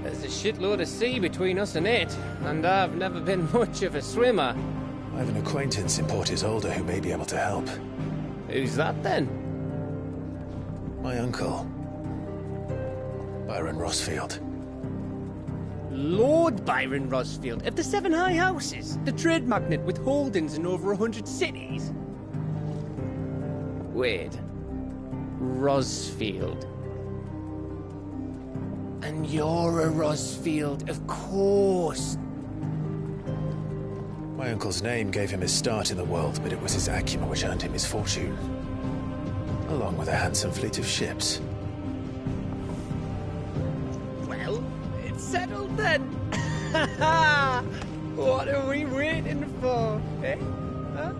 There's a shitload of sea between us and it, and I've never been much of a swimmer. I have an acquaintance in Port Isolde who may be able to help. Who's that then? My uncle, Byron Rosfield. Lord Byron Rosfield of the 7 High Houses, the trade magnate with holdings in over 100 cities. Wait. Rosfield. And you're a Rosfield, of course. My uncle's name gave him his start in the world, but it was his acumen which earned him his fortune. Along with a handsome fleet of ships. Well, it's settled then. What are we waiting for, eh? Huh?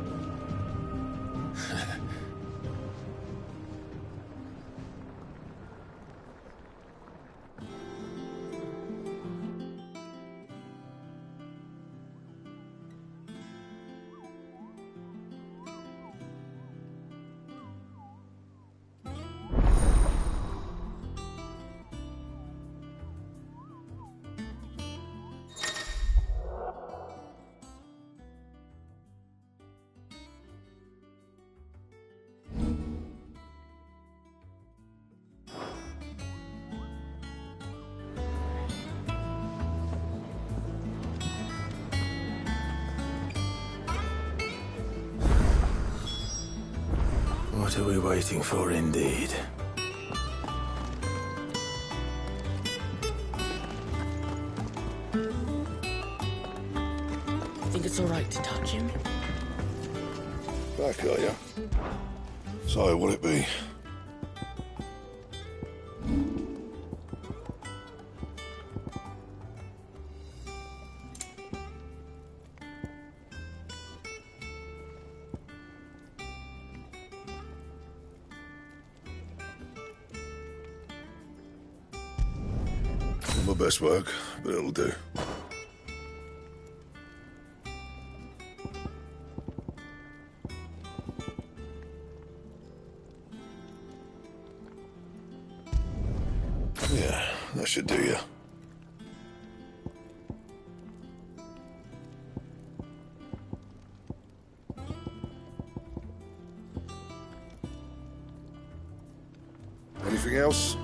What are we waiting for, indeed? Think it's all right to touch him? Back, are you? So, will it be? Not my best work, but it'll do. Yeah, that should do you. Anything else?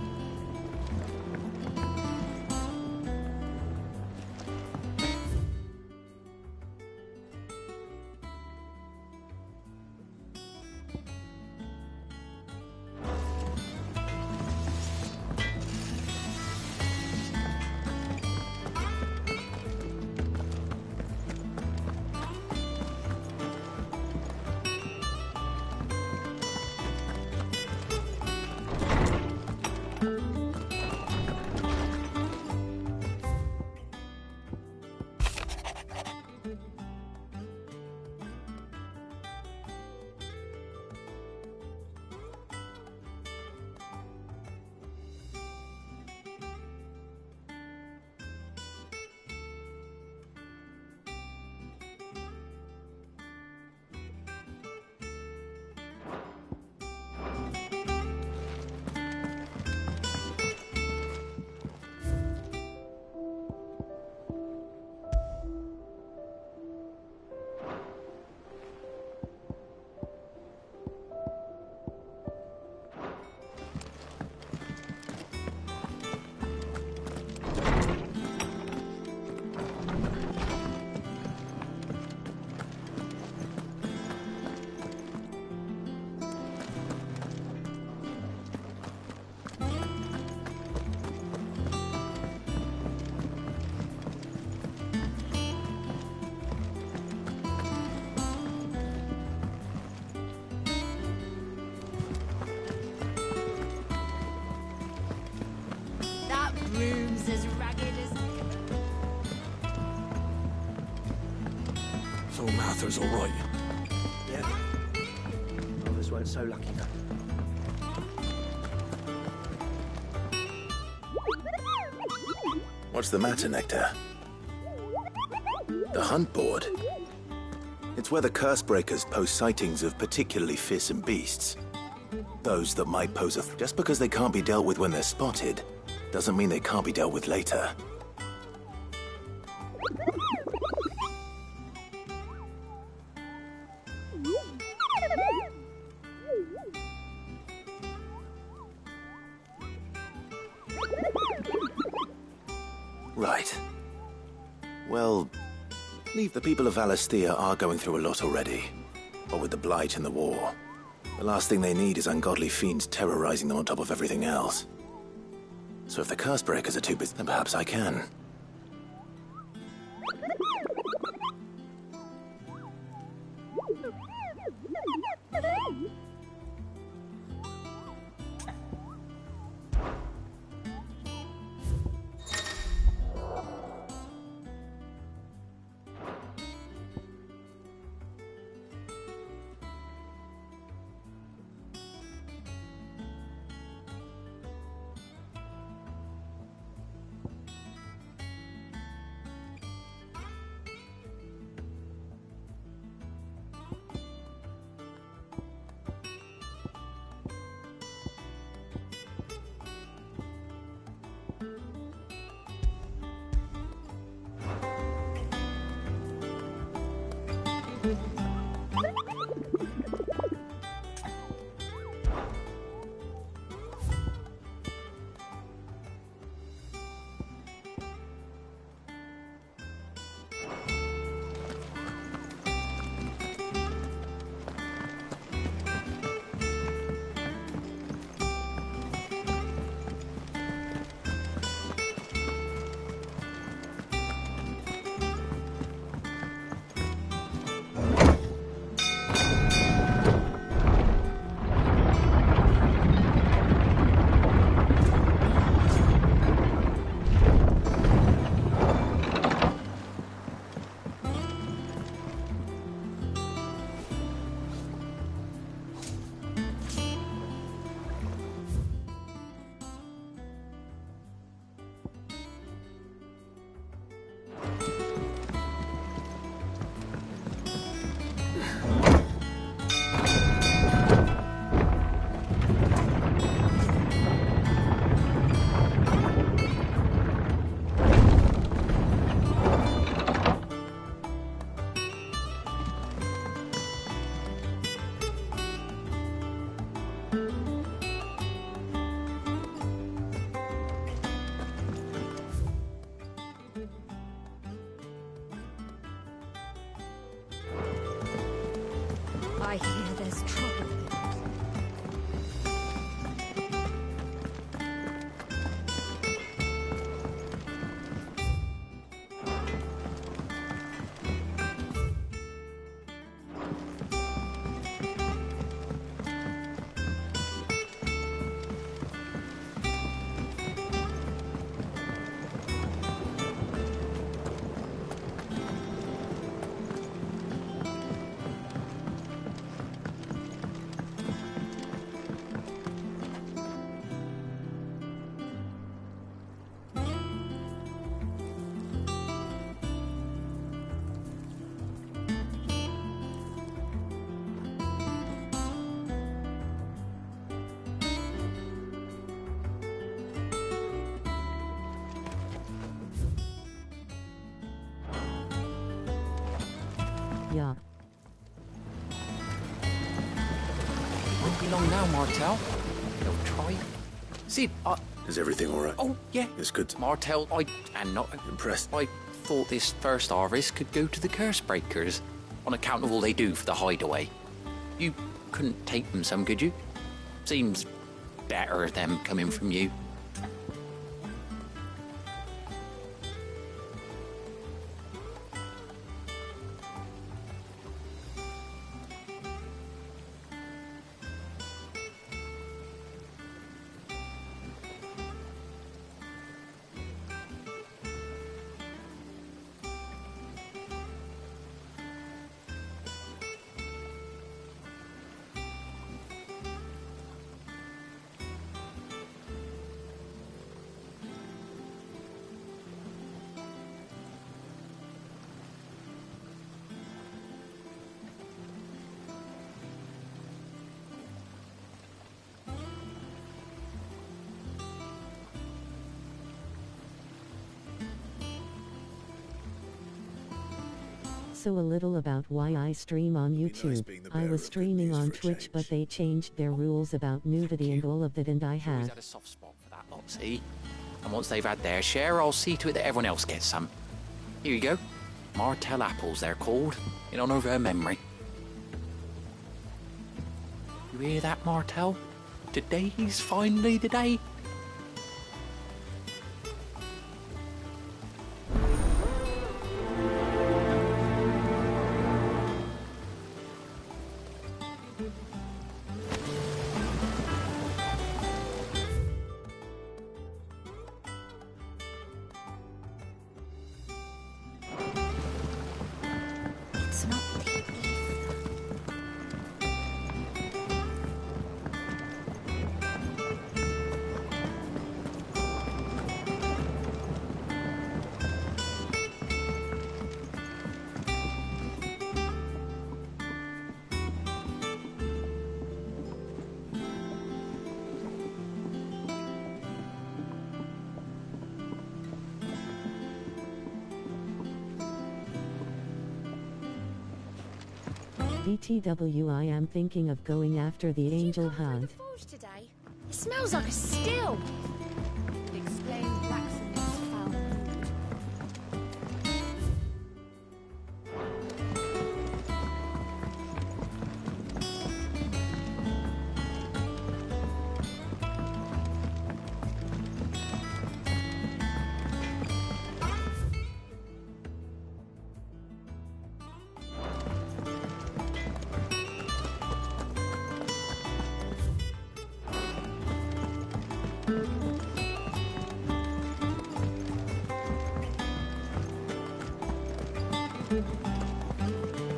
So Martha's all right. Yeah. Others weren't so lucky, though. What's the matter, Nectar? The hunt board? It's where the Cursebreakers post sightings of particularly fearsome beasts. Those that might pose a threat. Just because they can't be dealt with when they're spotted, doesn't mean they can't be dealt with later. Right. Well, leave the people of Valisthea are going through a lot already. What with the Blight and the war. The last thing they need is ungodly fiends terrorizing them on top of everything else. So if the Cursebreakers are too busy, then perhaps I can. I hear there's trouble. Yeah. Won't be long now, Martel. They'll try. Sid, Is everything all right? Oh, yeah. It's good. Martel, am not Impressed. I thought this first harvest could go to the Cursebreakers on account of all they do for the hideaway. You couldn't take them some, could you? Seems better them coming from you. Also a little about why I stream on YouTube. I was streaming on Twitch, but they changed their rules about nudity and all of that, and I had a soft spot for that lot, see? And once they've had their share, I'll see to it that everyone else gets some. Here you go. Martell apples, they're called, in honor of her memory. You hear that, Martell? Today's finally the day. It's not the ether. BTW, I am thinking of going after the angel hunt. Today? It smells like a still. Exclaimed blacksmith's foul mood.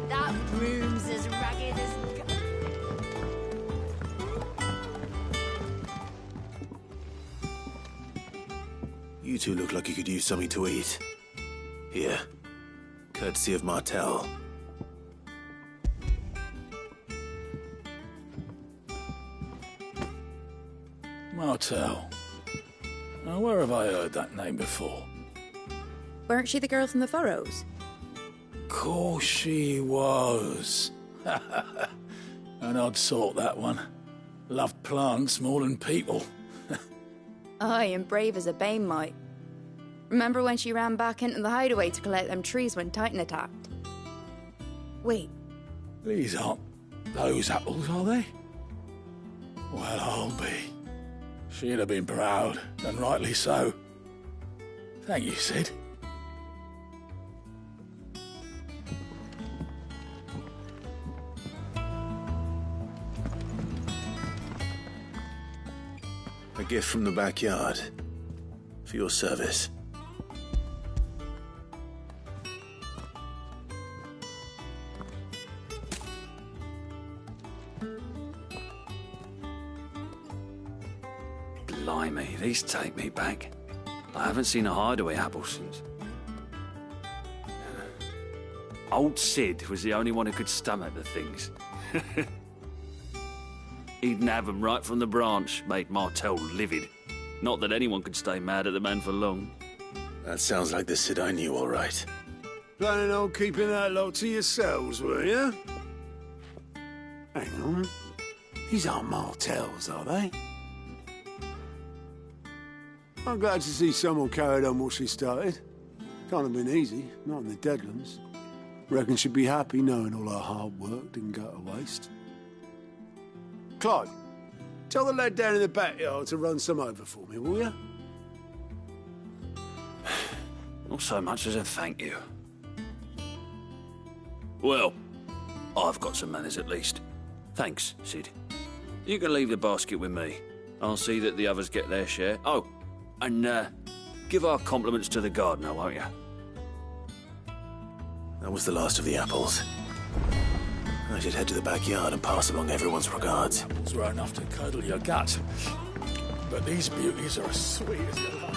That room's as ragged as... You two look like you could use something to eat. Here, courtesy of Martell. Martell. Now, where have I heard that name before? Weren't she the girl from the Furrows? Course she was. An odd sort, that one. Loved plants more than people. Aye, and brave as a bane might. Remember when she ran back into the hideaway to collect them trees when Titan attacked? Wait. These aren't those apples, are they? Well, I'll be. She'd have been proud, and rightly so. Thank you, Sid. A gift from the backyard. For your service. Blimey, these take me back. I haven't seen a hideaway apple since. Old Sid was the only one who could stomach the things. He'd nab them right from the branch, made Martell livid. Not that anyone could stay mad at the man for long. That sounds like the Sid I knew, all right. Planning on keeping that lot to yourselves, were you? Hang on. These aren't Martells, are they? I'm glad to see someone carried on what she started. Can't have been easy, not in the Deadlands. Reckon she'd be happy knowing all her hard work didn't go to waste. Clive, tell the lad down in the backyard to run some over for me, will you? Not so much as a thank you. Well, I've got some manners at least. Thanks, Sid. You can leave the basket with me. I'll see that the others get their share. Oh, and give our compliments to the gardener, won't you? That was the last of the apples. I should head to the backyard and pass along everyone's regards. Apples were enough to curdle your gut. But these beauties are as sweet as you like.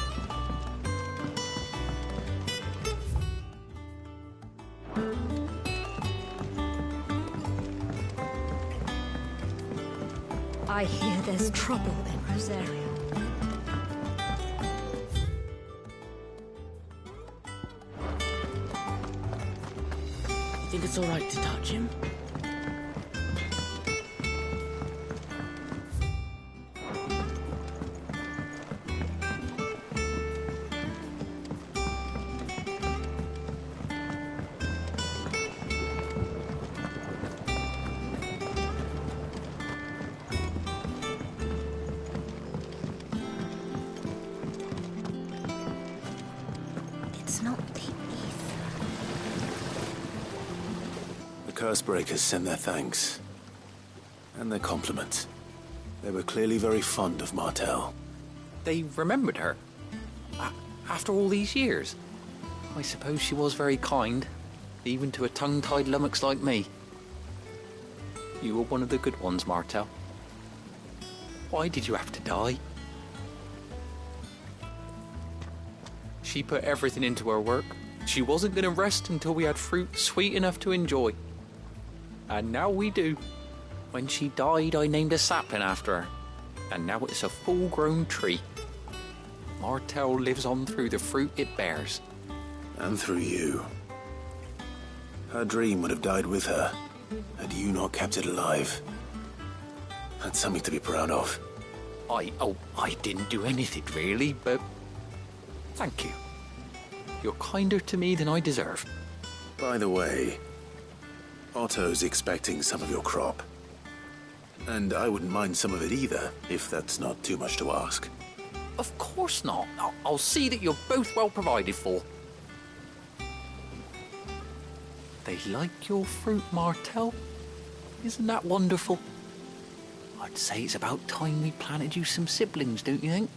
I hear there's trouble in Rosaria. Think it's alright to touch him? It's not the ether. The Cursebreakers send their thanks. And their compliments. They were clearly very fond of Martel. They remembered her? After all these years? I suppose she was very kind, even to a tongue-tied lummox like me. You were one of the good ones, Martel. Why did you have to die? She put everything into her work. She wasn't going to rest until we had fruit sweet enough to enjoy. And now we do. When she died, I named a sapling after her. And now it's a full-grown tree. Martel lives on through the fruit it bears. And through you. Her dream would have died with her, had you not kept it alive. That's something to be proud of. I didn't do anything really, but thank you. You're kinder to me than I deserve. By the way, Otto's expecting some of your crop. And I wouldn't mind some of it either, if that's not too much to ask. Of course not. I'll see that you're both well provided for. They like your fruit, Martel. Isn't that wonderful? I'd say it's about time we planted you some siblings, don't you think?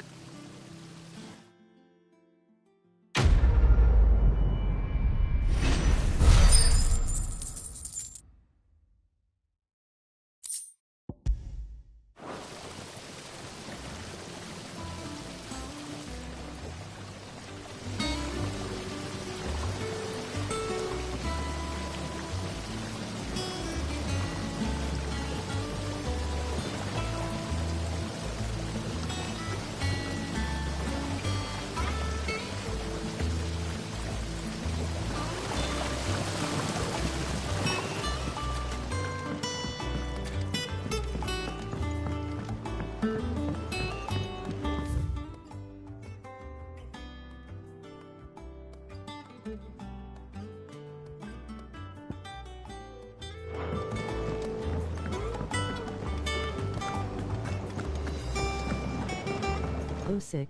Oh, sick.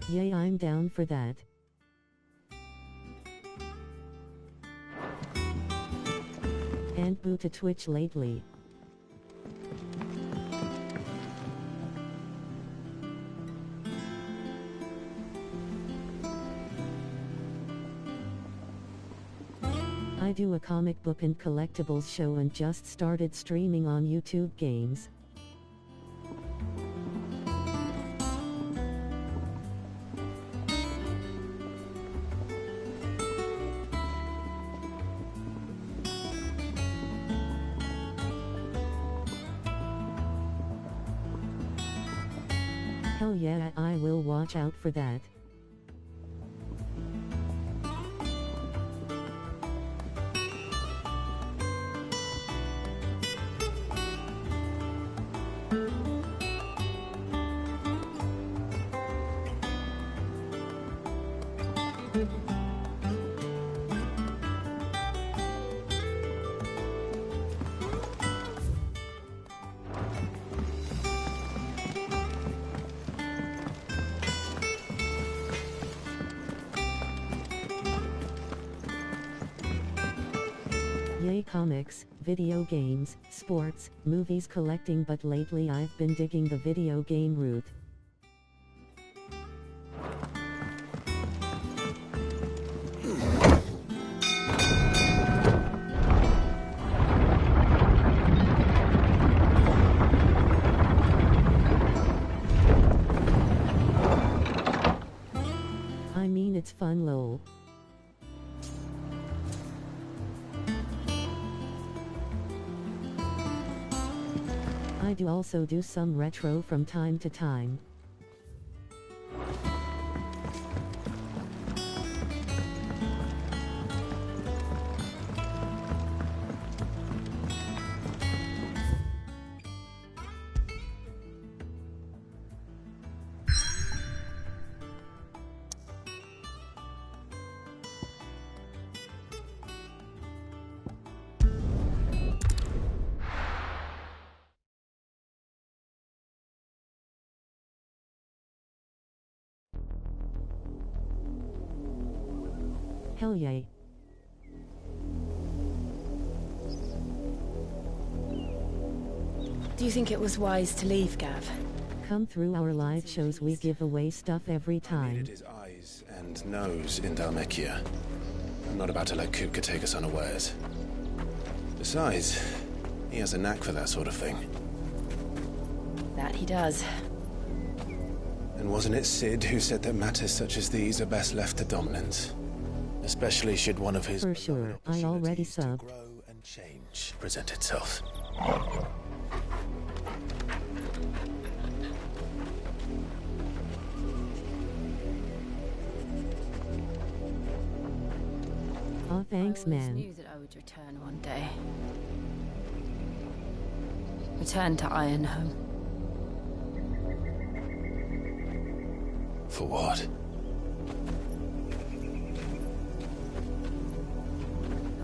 Yay, I'm down for that. And boo to Twitch lately. I do a comic book and collectibles show and just started streaming on YouTube Games. Hell yeah, I will watch out for that. Yay, comics, video games, sports, movies, collecting, but lately I've been digging the video game route. I mean, it's fun, lol. I do also do some retro from time to time. Hell yay. Do you think it was wise to leave, Gav? Come through our live shows, we give away stuff every time. Needed his eyes and nose in Dalmekia. I'm not about to let Kupka take us unawares. Besides, he has a knack for that sort of thing. That he does. And wasn't it Sid who said that matters such as these are best left to dominance? Especially should one of his... For sure, I already subbed. ...grow and change present itself. Aw, thanks, man. I knew that I would return one day. Return to Ironhome. For what?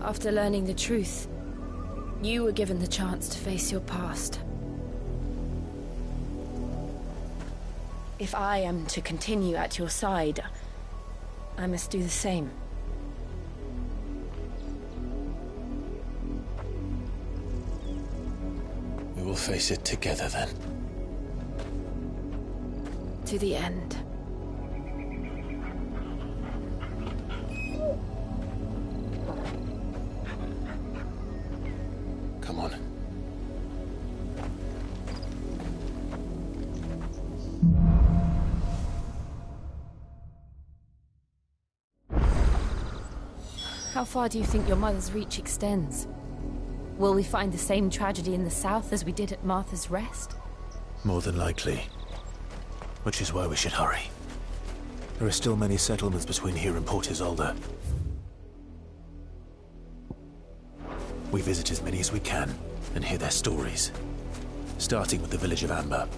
After learning the truth, you were given the chance to face your past. If I am to continue at your side, I must do the same. We will face it together then. To the end. Come on. How far do you think your mother's reach extends? Will we find the same tragedy in the south as we did at Martha's Rest? More than likely. Which is why we should hurry. There are still many settlements between here and Port Isolde. We visit as many as we can and hear their stories. Starting with the village of Amber.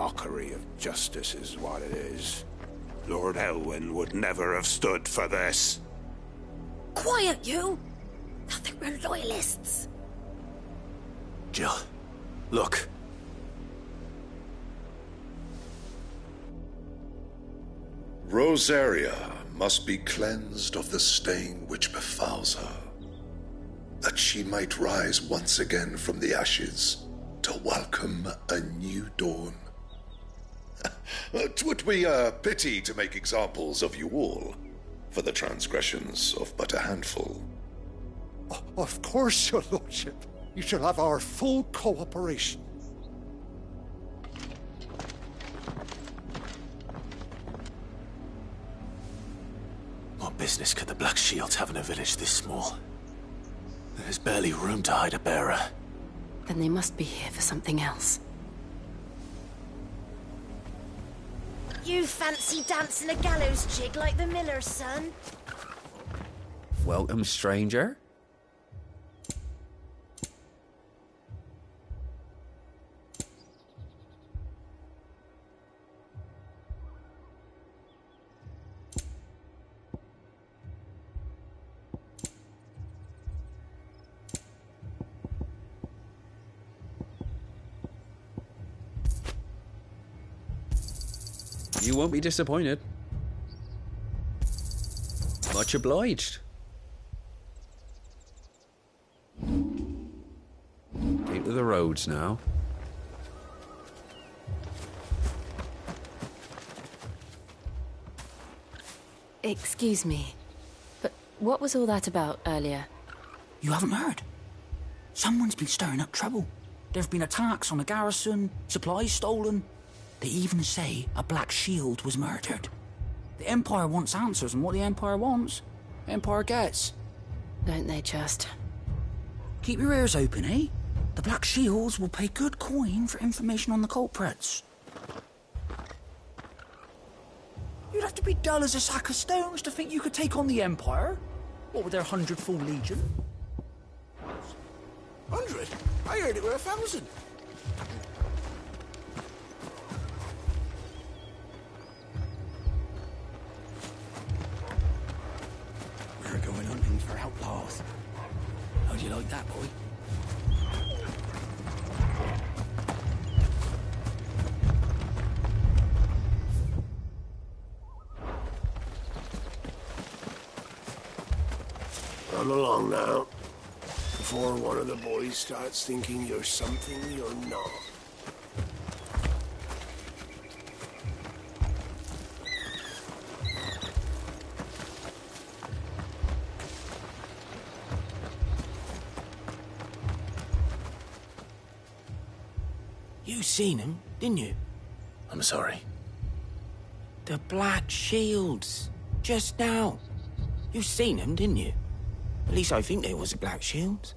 Mockery of justice is what it is. Lord Elwyn would never have stood for this. Quiet, you! Thought they were loyalists. Jill, look. Rosaria must be cleansed of the stain which befouls her, that she might rise once again from the ashes to welcome a new dawn. 'Twould be a pity to make examples of you all, for the transgressions of but a handful. Of course, your lordship. You shall have our full cooperation. What business could the Black Shields have in a village this small? There's barely room to hide a bearer. Then they must be here for something else. You fancy dancing a gallows jig like the miller's son? Welcome, stranger. You won't be disappointed. Much obliged. Keep to the roads now. Excuse me, but what was all that about earlier? You haven't heard? Someone's been stirring up trouble. There have been attacks on the garrison, supplies stolen. They even say a Black Shield was murdered. The Empire wants answers, and what the Empire wants, Empire gets. Don't they just? Keep your ears open, eh? The Black Shields will pay good coin for information on the culprits. You'd have to be dull as a sack of stones to think you could take on the Empire. What with their 100-full legion? 100? I heard it were 1,000. We're going hunting for outlaws. How do you like that, boy? Run along now, before one of the boys starts thinking you're something you're not. You seen him, didn't you? I'm sorry. The Black Shields. Just now. You seen them, didn't you? At least I think they was the Black Shields.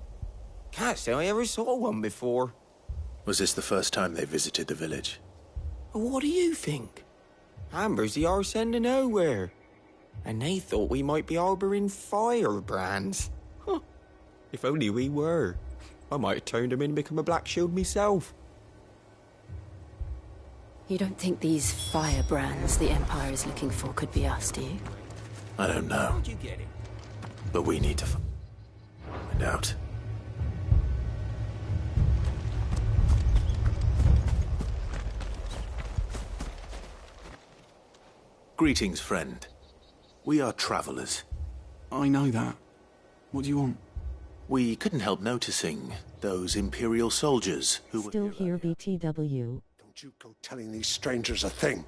Can't say I ever saw one before. Was this the first time they visited the village? What do you think? Amber's the arse end of nowhere. And they thought we might be harbouring firebrands. Huh. If only we were. I might have turned them in and become a Black Shield myself. You don't think these firebrands the Empire is looking for could be us, do you? I don't know. How'd you get it? But we need to find out. Greetings, friend. We are travelers. I know that. What do you want? We couldn't help noticing those Imperial soldiers who were Still here, BTW. Don't you go telling these strangers a thing.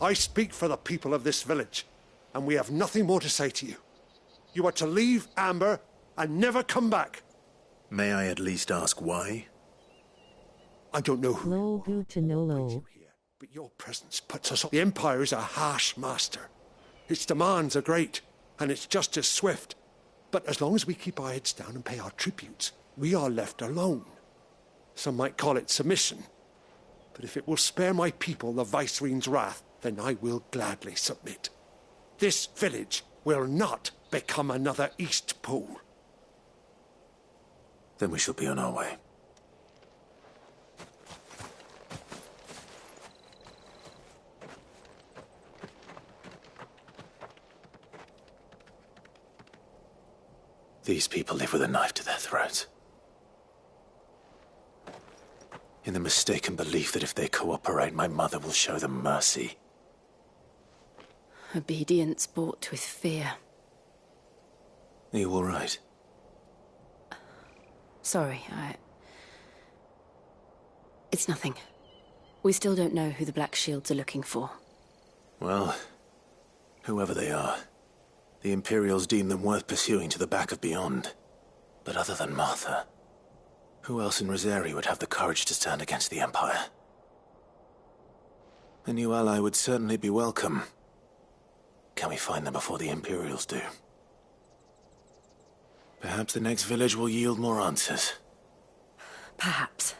I speak for the people of this village, and we have nothing more to say to you. You are to leave Amber and never come back. May I at least ask why? I don't know who Low good to know low. but your presence puts us on. The Empire is a harsh master. Its demands are great, and its justice swift. But as long as we keep our heads down and pay our tributes, we are left alone. Some might call it submission. But if it will spare my people the Viceroy's wrath, then I will gladly submit. This village will not become another East Pool. Then we shall be on our way. These people live with a knife to their throats. In the mistaken belief that if they cooperate, my mother will show them mercy. Obedience bought with fear. Are you all right? Sorry, It's nothing. We still don't know who the Black Shields are looking for. Well, whoever they are, the Imperials deem them worth pursuing to the back of beyond. But other than Martha, who else in Rosari would have the courage to stand against the Empire? A new ally would certainly be welcome. Can we find them before the Imperials do? Perhaps the next village will yield more answers. Perhaps.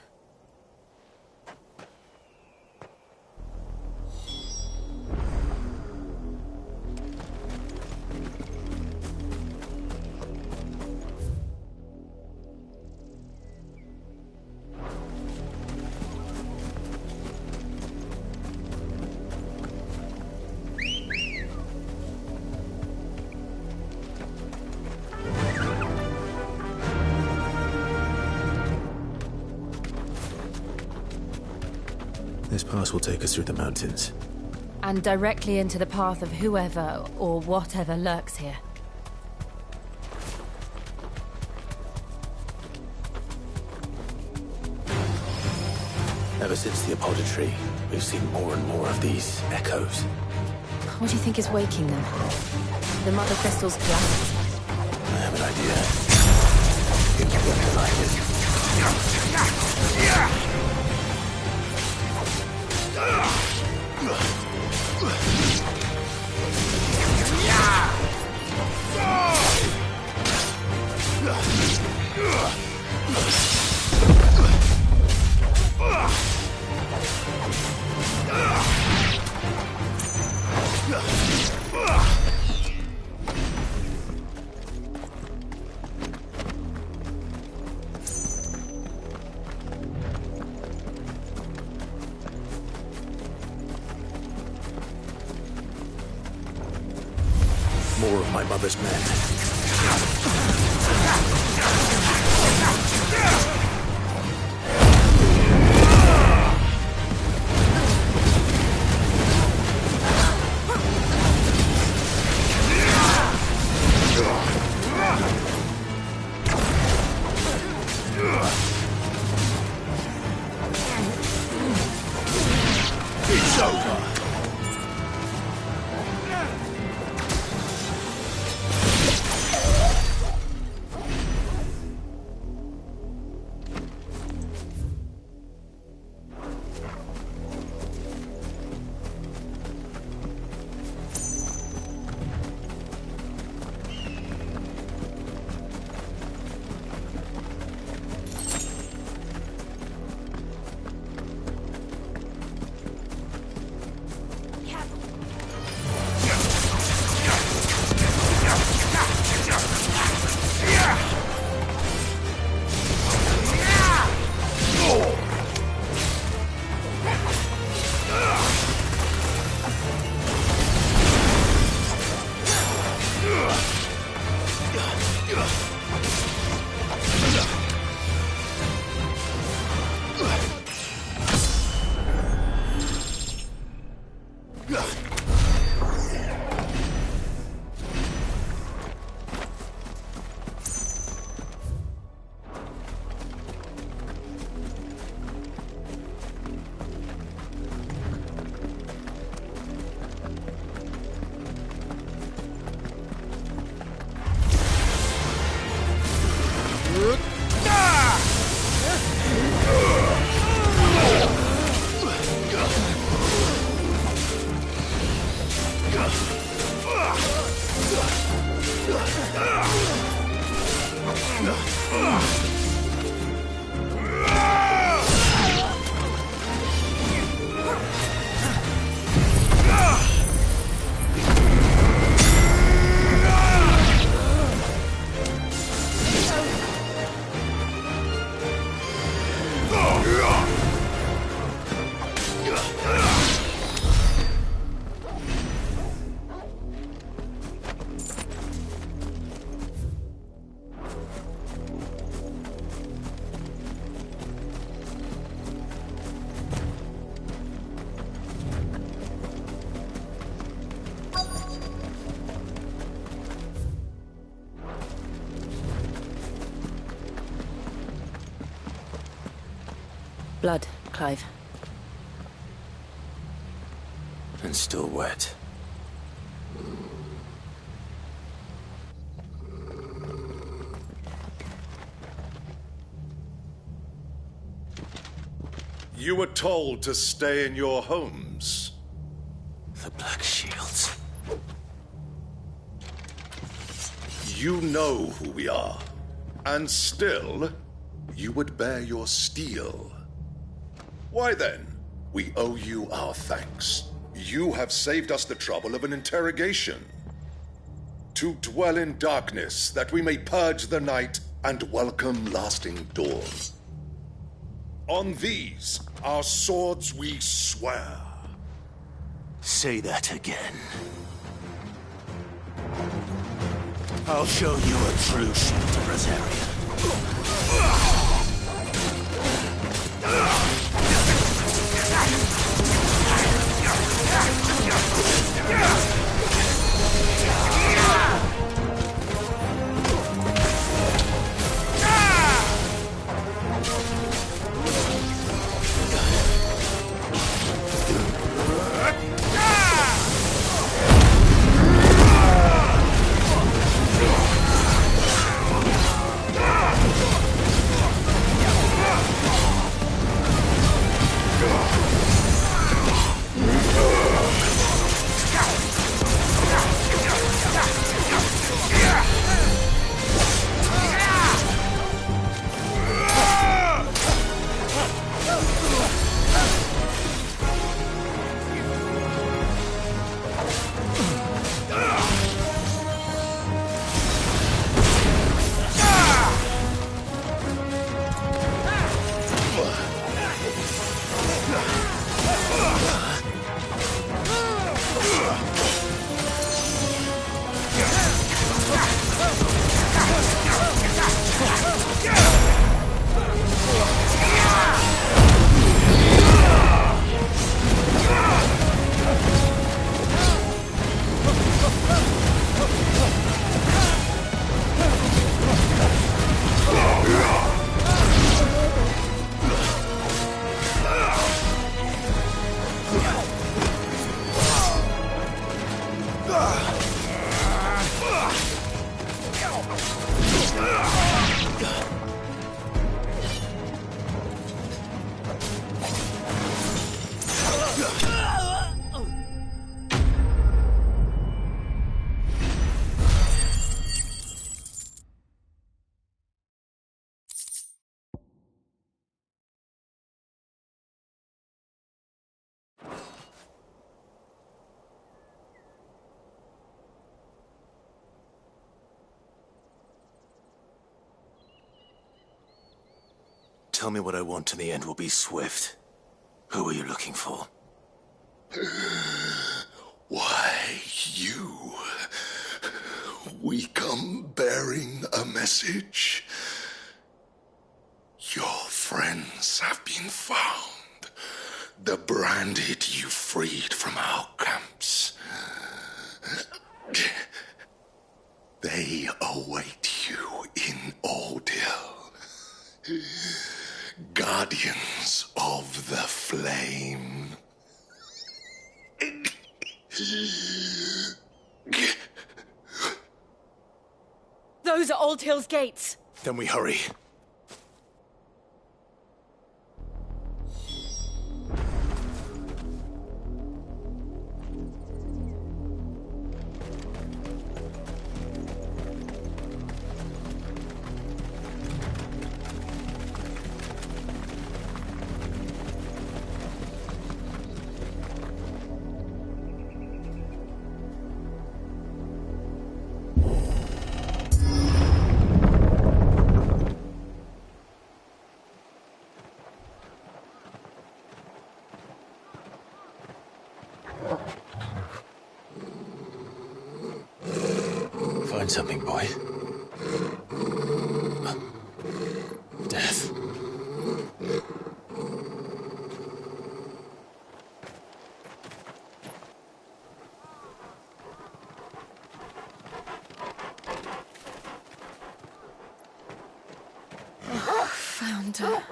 This pass will take us through the mountains. And directly into the path of whoever or whatever lurks here. Ever since the apodatory, we've seen more and more of these echoes. What do you think is waking them? The Mother Crystal's collapse? I have an idea. It will look like it. More of my mother's men. It's over. Blood, Clive. and still wet. You were told to stay in your homes. The Black Shields. You know who we are. And still, you would bear your steel. Why then? We owe you our thanks. You have saved us the trouble of an interrogation. To dwell in darkness, that we may purge the night and welcome lasting dawn. On these, our swords we swear. Say that again. I'll show you a true shield to Rosaria. Tell me what I want and the end will be swift. Who are you looking for? Why, you. We come bearing a message. Your friends have been found. The branded you freed from our camps. They await you in Ordeal. Guardians of the Flame. Those are Old Hill's gates. Then we hurry. Find something, boy. Death. Found her.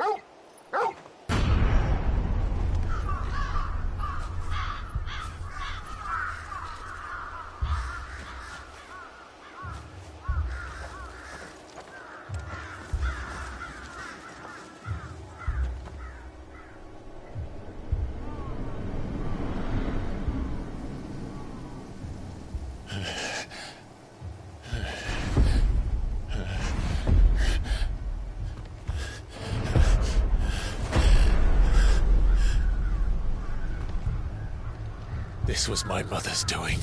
This was my mother's doing.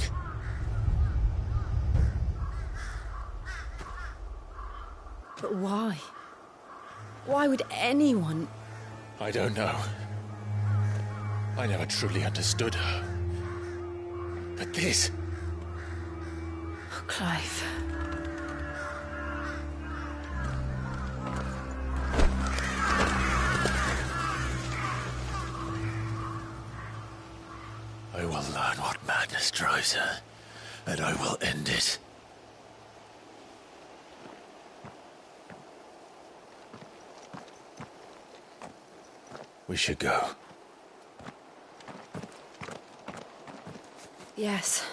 But why? Why would anyone... I don't know. I never truly understood her. But this... Oh, Clive. I will learn what madness drives her, and I will end it. We should go. Yes.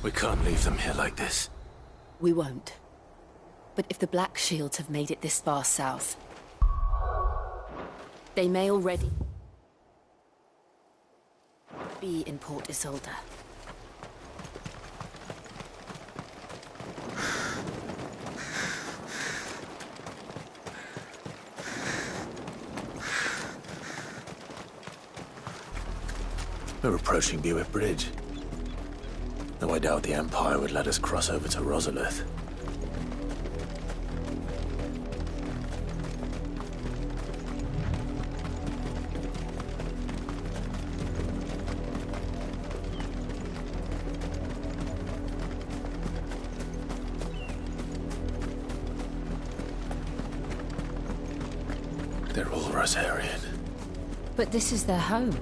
We can't leave them here like this. We won't. But if the Black Shields have made it this far south, they may already be in Port Isolde. We're approaching Buick Bridge. Though I doubt the Empire would let us cross over to Rosalith. They're all Rosarian. But this is their home.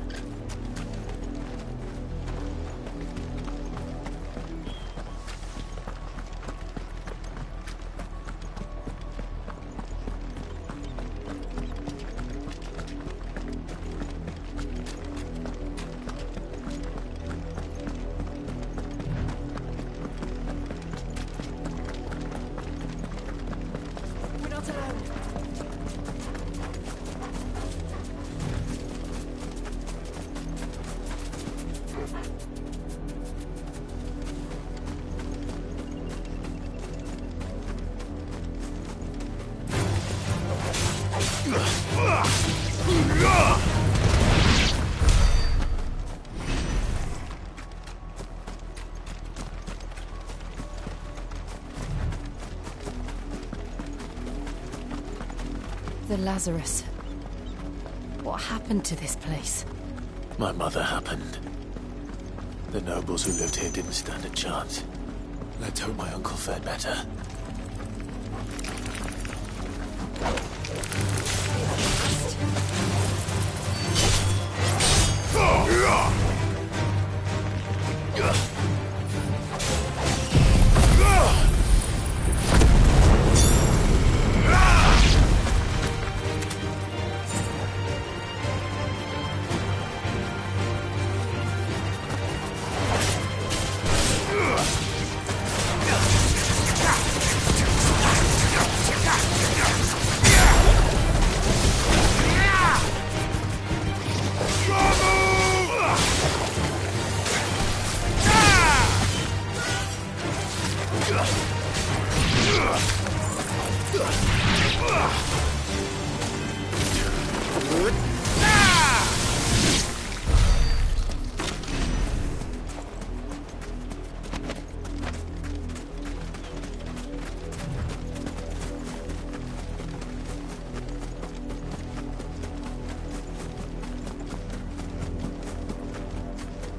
The Lazarus. What happened to this place? My mother happened. The nobles who lived here didn't stand a chance. Let's hope my uncle fared better.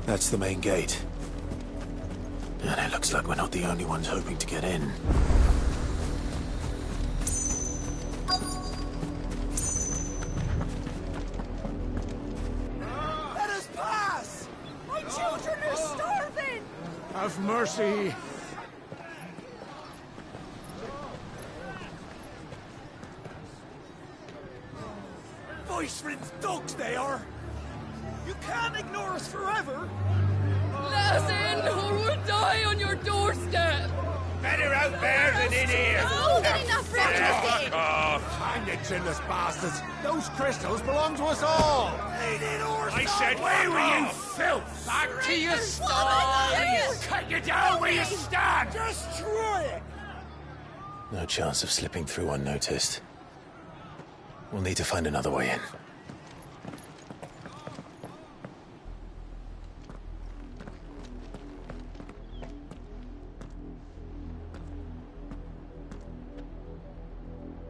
That's the main gate. And it looks like we're not the only ones hoping to get in. Let us pass! My children are starving! Have mercy! Voice-ridden dogs they are! You can't ignore us forever! Let us in, or we'll die on your doorstep! Better out there than in here! More than enough for everything! Fuck off! Hang it, chinless bastards! Those crystals belong to us all! I said, where were you, filth? Back to your stall! Cut you down where you stand! Destroy it! No chance of slipping through unnoticed. We'll need to find another way in.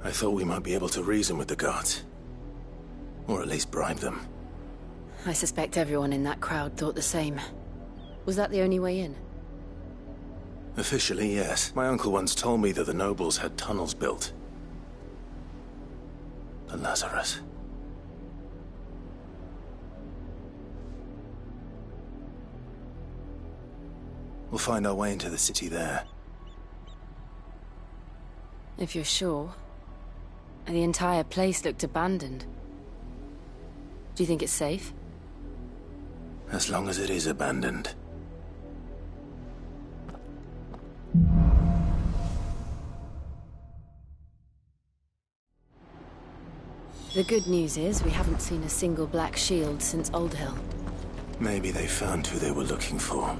I thought we might be able to reason with the guards. Or at least bribe them. I suspect everyone in that crowd thought the same. Was that the only way in? Officially, yes. My uncle once told me that the nobles had tunnels built. The Lazarus. We'll find our way into the city there. If you're sure. The entire place looked abandoned. Do you think it's safe? As long as it is abandoned. The good news is we haven't seen a single black shield since Old Hill. Maybe they found who they were looking for.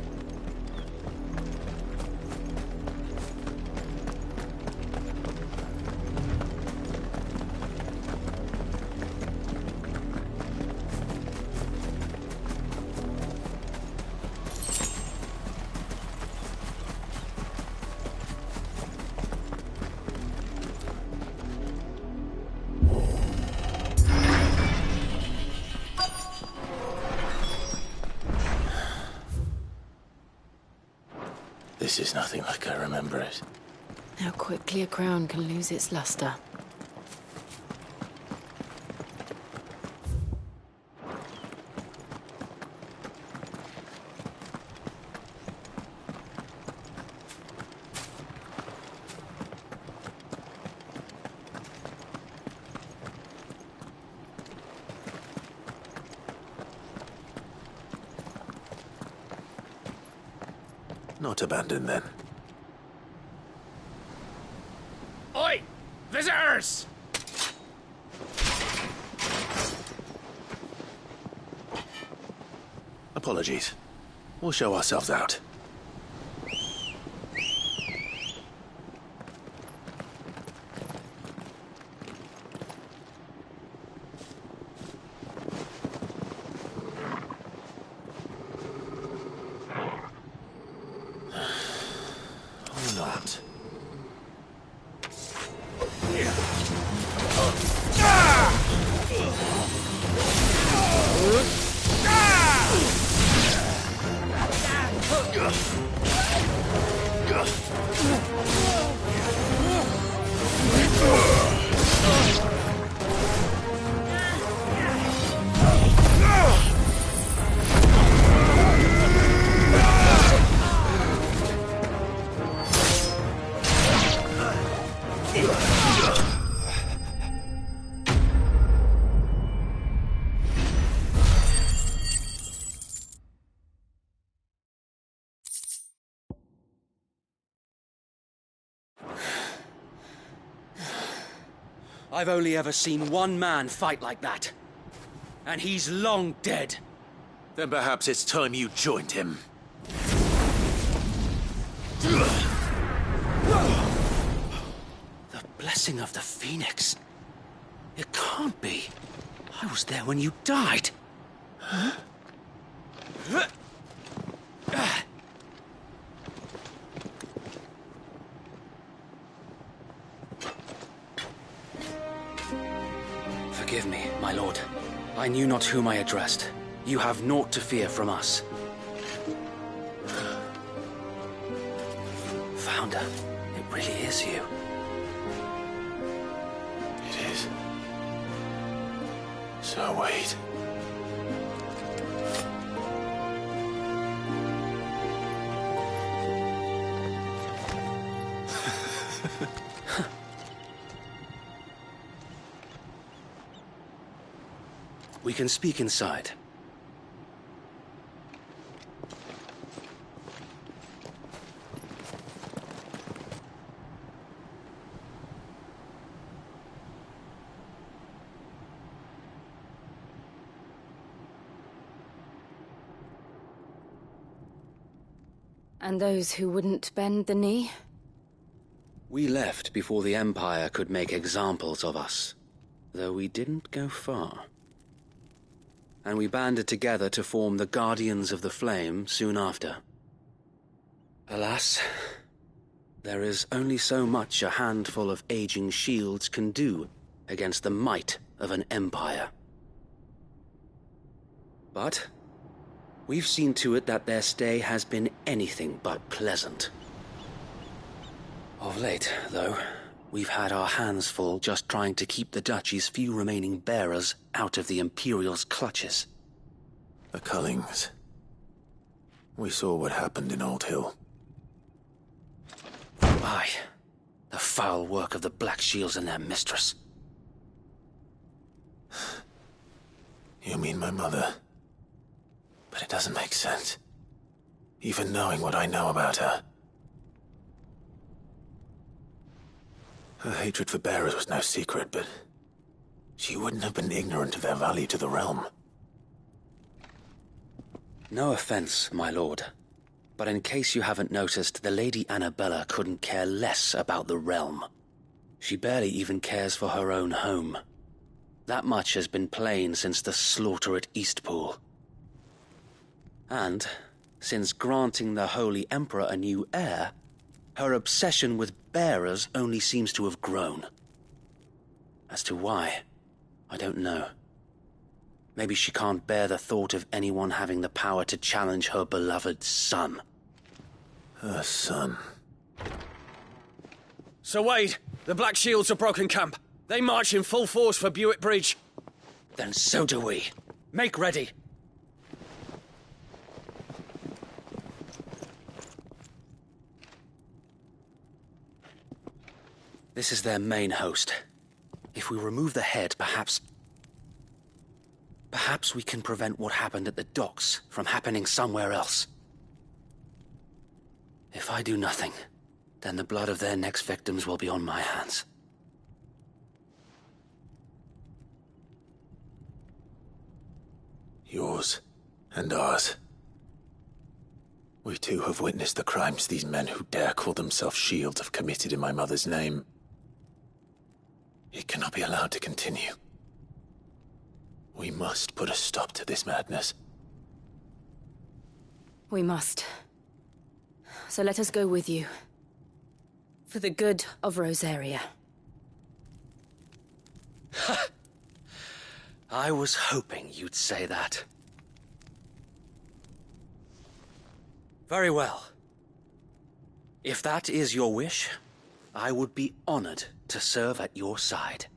This is nothing like I remember it. How quickly a crown can lose its luster. Not abandoned, then. Oi! Visitors! Apologies. We'll show ourselves out. I've only ever seen one man fight like that. And he's long dead. Then perhaps it's time you joined him. The blessing of the Phoenix. It can't be. I was there when you died. Huh? Forgive me, my lord. I knew not whom I addressed. You have naught to fear from us. Founder, it really is you. It is. So wait. We can speak inside. And those who wouldn't bend the knee? We left before the Empire could make examples of us. though we didn't go far. And we banded together to form the Guardians of the Flame soon after. Alas, there is only so much a handful of aging shields can do against the might of an empire. But we've seen to it that their stay has been anything but pleasant. Of late, though, we've had our hands full just trying to keep the Duchy's few remaining bearers out of the Imperial's clutches. The Cullings. We saw what happened in Old Hill. Aye, the foul work of the Black Shields and their mistress. You mean my mother? But it doesn't make sense. Even knowing what I know about her. Her hatred for bearers was no secret, but she wouldn't have been ignorant of their value to the realm. No offense, my lord, but in case you haven't noticed, the Lady Annabella couldn't care less about the realm. She barely even cares for her own home. That much has been plain since the slaughter at Eastpool. And, since granting the Holy Emperor a new heir, her obsession with bearers only seems to have grown. As to why, I don't know. Maybe she can't bear the thought of anyone having the power to challenge her beloved son. Her son. Sir Wade, the Black Shields have broken camp. They march in full force for Buick Bridge. Then so do we. Make ready. This is their main host. If we remove the head, perhaps we can prevent what happened at the docks from happening somewhere else. If I do nothing, then the blood of their next victims will be on my hands. Yours and ours. We too have witnessed the crimes these men who dare call themselves shields have committed in my mother's name. It cannot be allowed to continue. We must put a stop to this madness. We must. So let us go with you. For the good of Rosaria. I was hoping you'd say that. Very well. If that is your wish, I would be honored to serve at your side.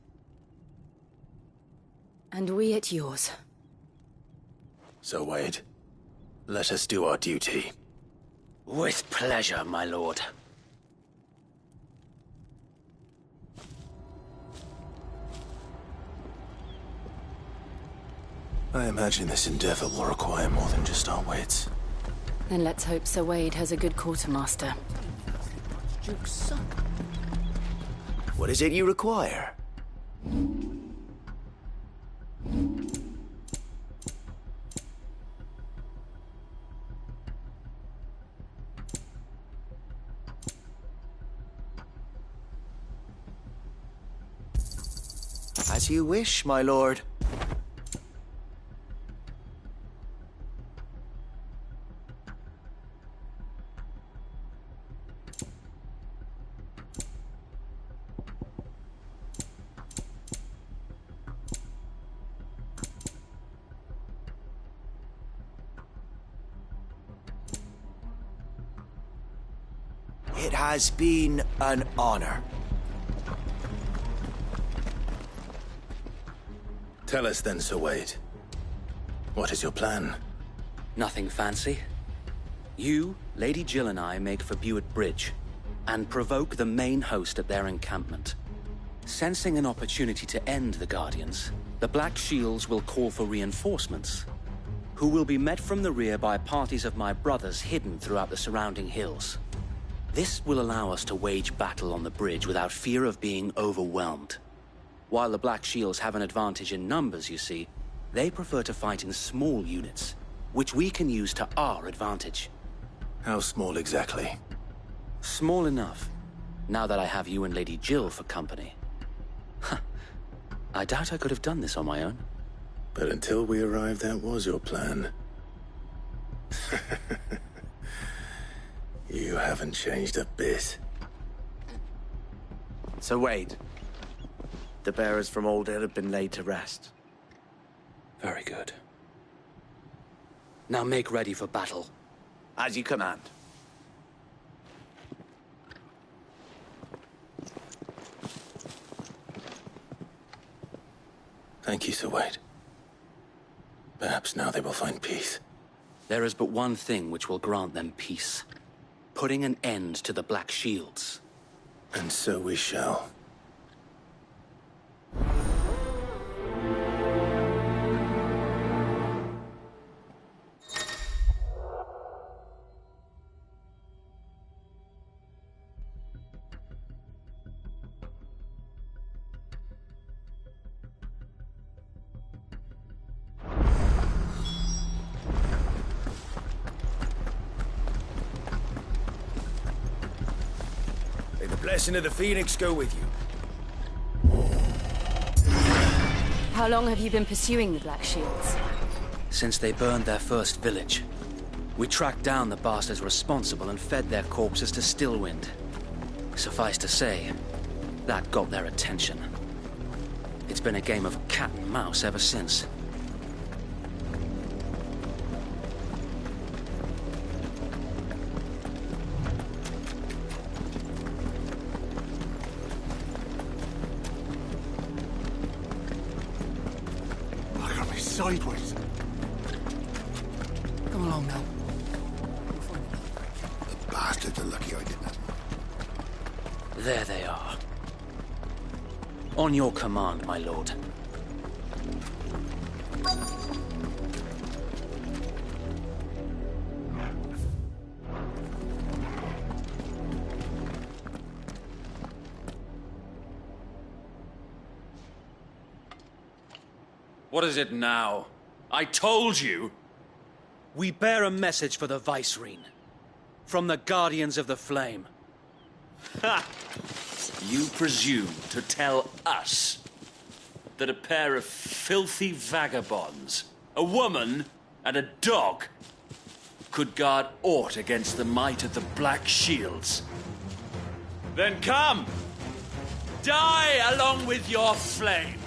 And we at yours. So, Wade, let us do our duty. With pleasure, my lord. I imagine this endeavor will require more than just our wits. Then let's hope Sir Wade has a good quartermaster. Duke's son. What is it you require? As you wish, my lord. It has been an honor. Tell us then, Sir Wade. What is your plan? Nothing fancy. You, Lady Jill and I make for Buick Bridge, and provoke the main host at their encampment. Sensing an opportunity to end the Guardians, the Black Shields will call for reinforcements, who will be met from the rear by parties of my brothers hidden throughout the surrounding hills. This will allow us to wage battle on the bridge without fear of being overwhelmed. While the Black Shields have an advantage in numbers, you see, they prefer to fight in small units, which we can use to our advantage. How small exactly? Small enough, now that I have you and Lady Jill for company. I doubt I could have done this on my own. But until we arrived, that was your plan. You haven't changed a bit. So Wade, the bearers from Old Hill have been laid to rest. Very good. Now make ready for battle. As you command. Thank you, Sir Wade. Perhaps now they will find peace. There is but one thing which will grant them peace. Putting an end to the Black Shields. And so we shall. May the blessing of the Phoenix go with you. How long have you been pursuing the Black Shields? Since they burned their first village. We tracked down the bastards responsible and fed their corpses to Stillwind. Suffice to say, that got their attention. It's been a game of cat and mouse ever since. I got me sideways. Come along now. The bastards are lucky I didn't. There they are. On your command, my lord. What is it now? I told you! We bear a message for the Vicereine. From the Guardians of the Flame. Ha! You presume to tell us that a pair of filthy vagabonds, a woman and a dog, could guard aught against the might of the Black Shields? Then come! Die along with your flame!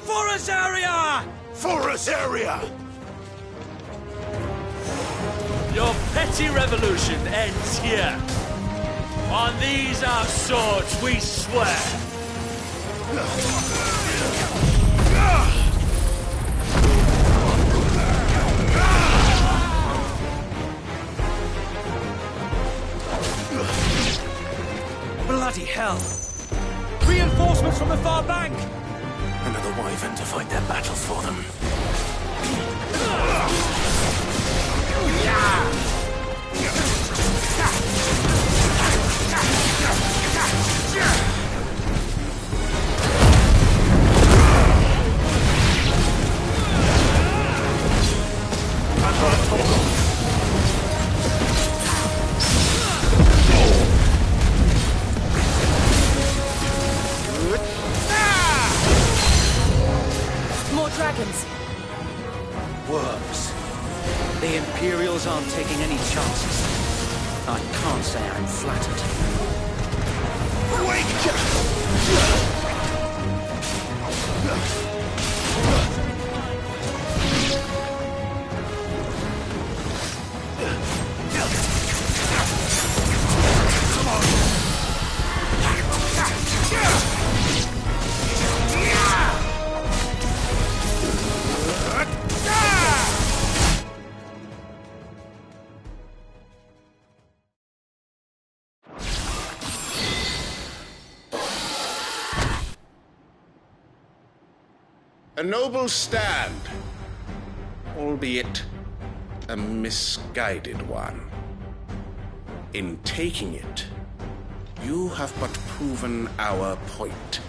For Azaria! For Azaria! Your petty revolution ends here. On these our swords we swear. Bloody hell! Reinforcements from the far bank! Another wyvern to fight their battles for them. More dragons. Worms. The Imperials aren't taking any chances. I can't say I'm flattered. A noble stand, albeit a misguided one. In taking it, you have but proven our point.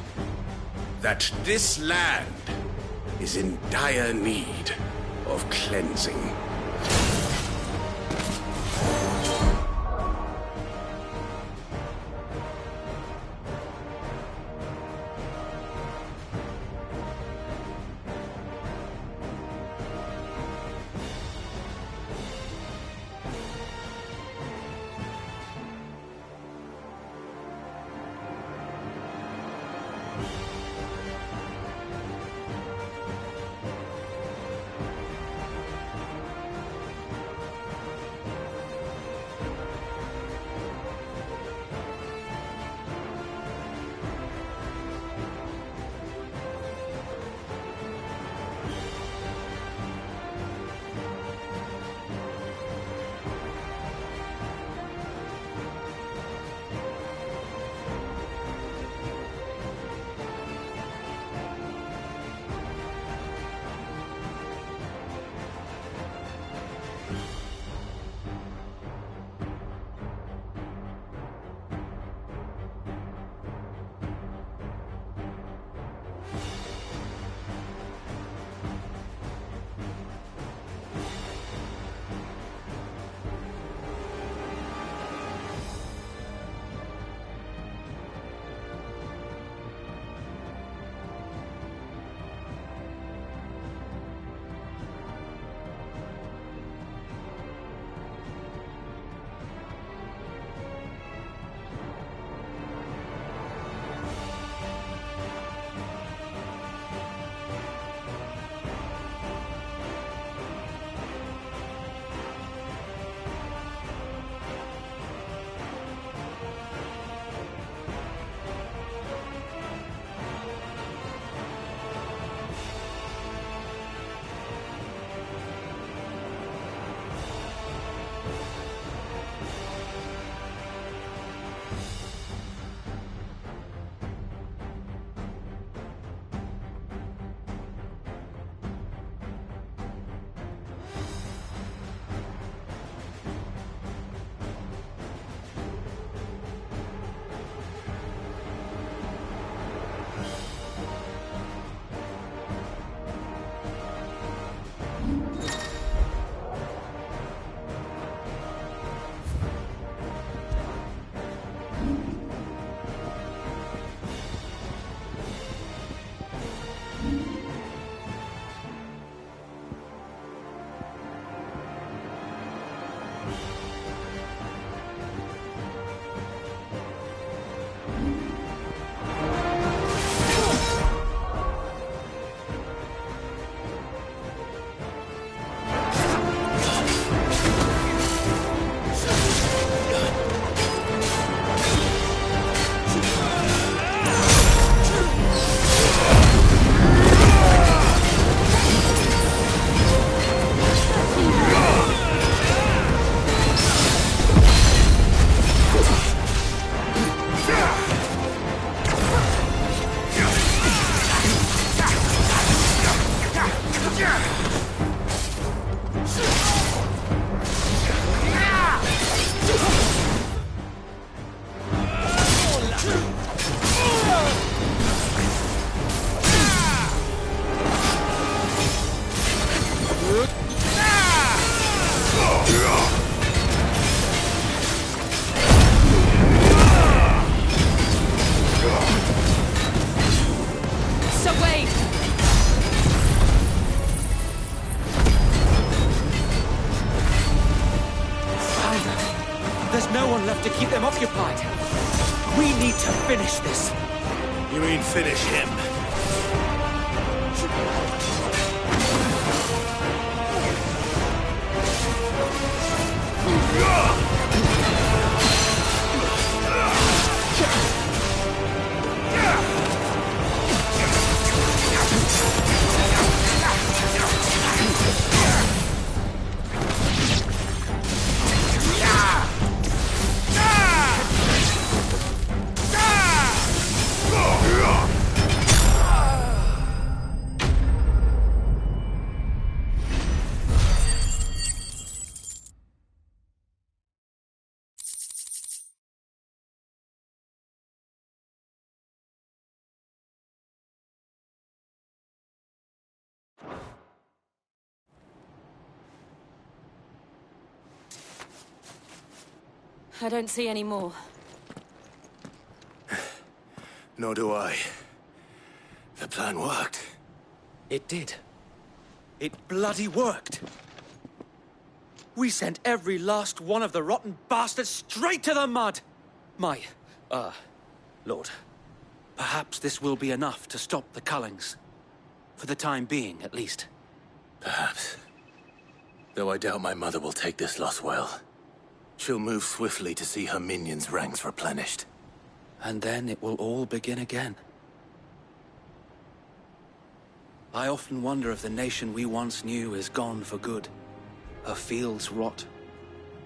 That this land is in dire need of cleansing. There's no one left to keep them occupied. We need to finish this. You mean finish him? I don't see any more. Nor do I. The plan worked. It did. It bloody worked. We sent every last one of the rotten bastards straight to the mud! Lord, perhaps this will be enough to stop the Cullings. For the time being, at least. Perhaps. Though I doubt my mother will take this loss well. She'll move swiftly to see her minions' ranks replenished. And then it will all begin again. I often wonder if the nation we once knew is gone for good. Her fields rot.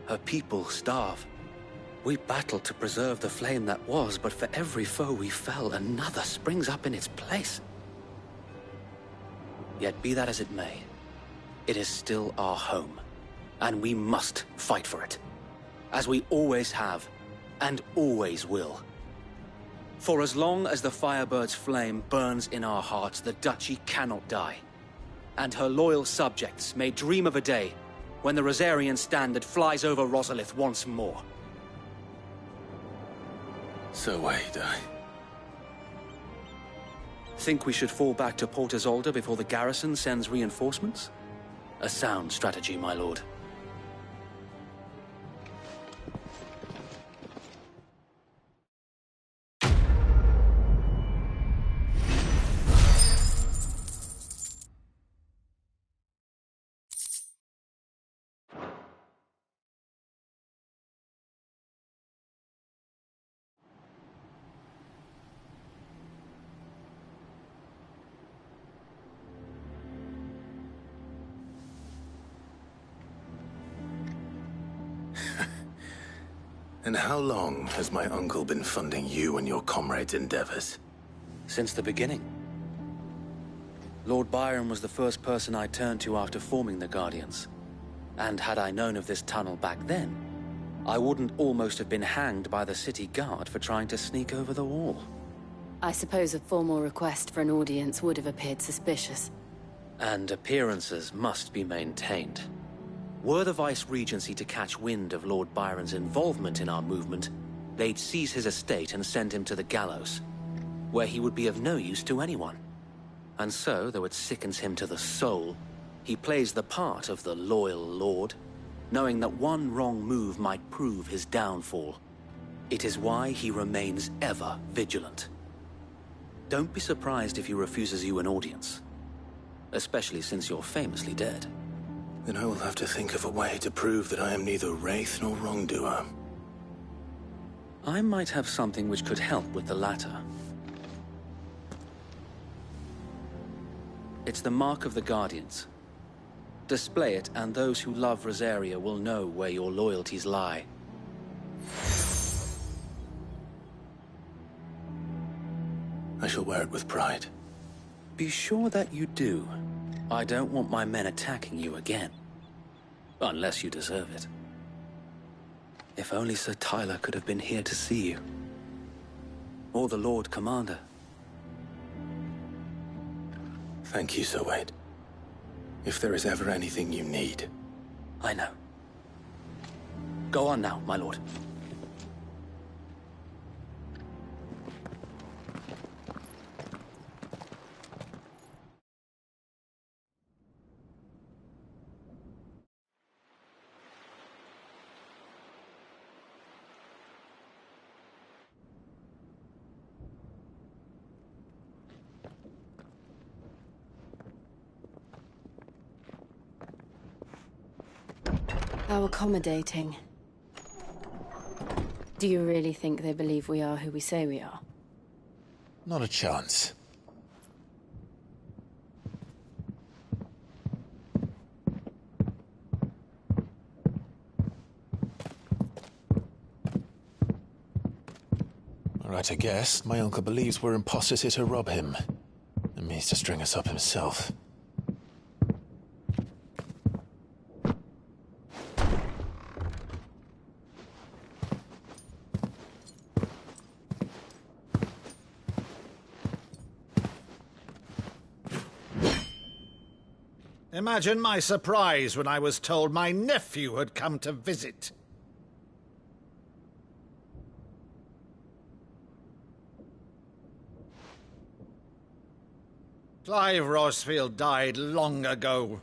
Her people starve. We battled to preserve the flame that was, but for every foe we fell, another springs up in its place. Yet be that as it may, it is still our home, and we must fight for it. As we always have, and always will. For as long as the Firebird's flame burns in our hearts, the Duchy cannot die. And her loyal subjects may dream of a day when the Rosarian standard flies over Rosalith once more. So wait, Think we should fall back to Port Isolde before the garrison sends reinforcements? A sound strategy, my lord. And how long has my uncle been funding you and your comrades' endeavors? Since the beginning. Lord Byron was the first person I turned to after forming the Guardians. And had I known of this tunnel back then, I wouldn't almost have been hanged by the city guard for trying to sneak over the wall. I suppose a formal request for an audience would have appeared suspicious. And appearances must be maintained. Were the Vice-Regency to catch wind of Lord Byron's involvement in our movement, they'd seize his estate and send him to the gallows, where he would be of no use to anyone. And so, though it sickens him to the soul, he plays the part of the loyal lord, knowing that one wrong move might prove his downfall. It is why he remains ever vigilant. Don't be surprised if he refuses you an audience, especially since you're famously dead. Then I will have to think of a way to prove that I am neither wraith nor wrongdoer. I might have something which could help with the latter. It's the mark of the Guardians. Display it, and those who love Rosaria will know where your loyalties lie. I shall wear it with pride. Be sure that you do. I don't want my men attacking you again. Unless you deserve it. If only Sir Tyler could have been here to see you. Or the Lord Commander. Thank you, Sir Wade. If there is ever anything you need. I know. Go on now, my lord. How accommodating. Do you really think they believe we are who we say we are? Not a chance. All right, I guess. My uncle believes we're imposters here to rob him. And means to string us up himself. Imagine my surprise when I was told my nephew had come to visit. Clive Rosefield died long ago.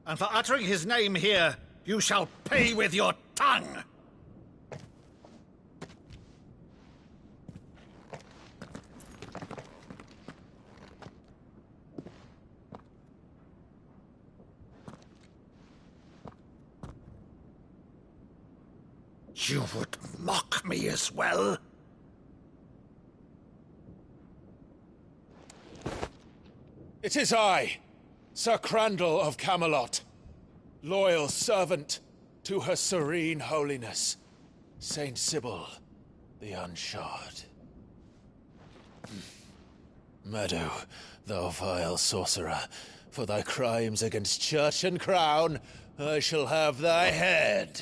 And for uttering his name here, you shall pay with your tongue! You would mock me as well? It is I, Sir Crandall of Camelot, loyal servant to her serene holiness, Saint Sybil the Unshod. Meadow, thou vile sorcerer, for thy crimes against church and crown, I shall have thy head.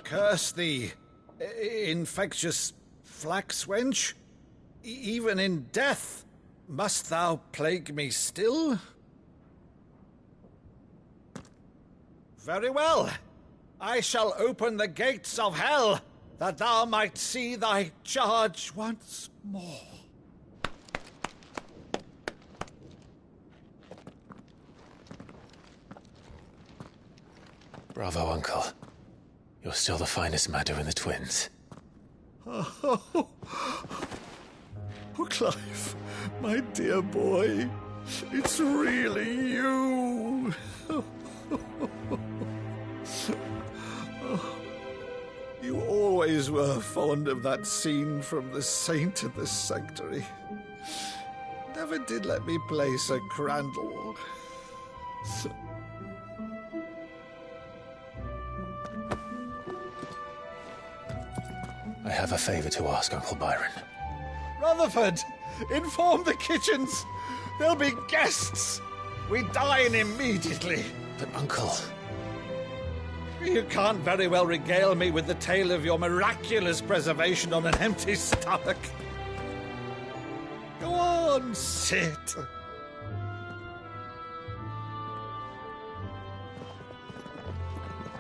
Curse thee, infectious flax wench. Even in death, must thou plague me still? Very well. I shall open the gates of hell, that thou might see thy charge once more. Bravo, Uncle. You're still the finest Maddo in the twins. Oh, Clive, my dear boy, it's really you. You always were fond of that scene from The Saint of the Sanctuary. Never did let me play Sir Crandall. I have a favor to ask, Uncle Byron. Rutherford, inform the kitchens. There'll be guests. We dine immediately. But, Uncle... You can't very well regale me with the tale of your miraculous preservation on an empty stomach. Go on, sit.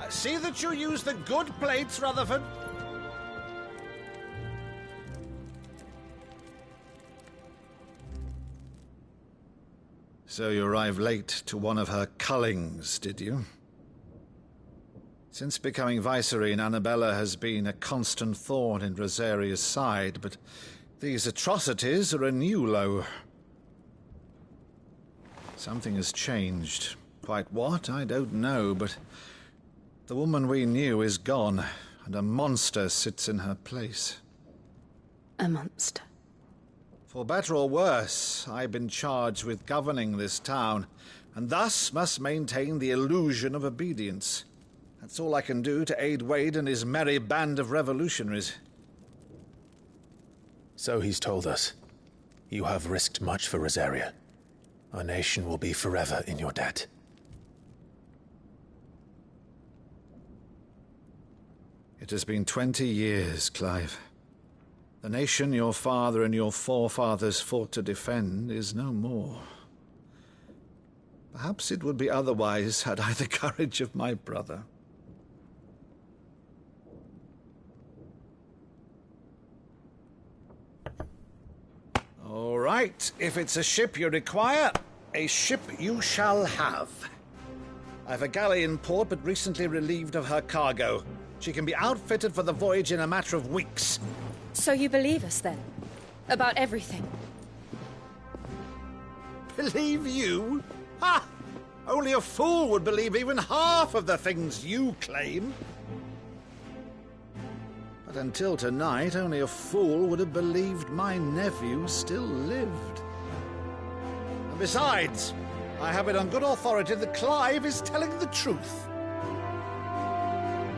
See that you use the good plates, Rutherford. So you arrived late to one of her cullings, did you? Since becoming Vicereine, Annabella has been a constant thorn in Rosaria's side, but these atrocities are a new low. Something has changed. Quite what, I don't know, but the woman we knew is gone, and a monster sits in her place. A monster? For better or worse, I've been charged with governing this town, and thus must maintain the illusion of obedience. That's all I can do to aid Wade and his merry band of revolutionaries. So he's told us. You have risked much for Rosaria. Our nation will be forever in your debt. It has been 20 years, Clive. The nation your father and your forefathers fought to defend is no more. Perhaps it would be otherwise had I the courage of my brother. All right, if it's a ship you require, a ship you shall have. I've a galley in port, but recently relieved of her cargo. She can be outfitted for the voyage in a matter of weeks. So you believe us, then? About everything? Believe you? Ha! Only a fool would believe even half of the things you claim. But until tonight, only a fool would have believed my nephew still lived. And besides, I have it on good authority that Clive is telling the truth.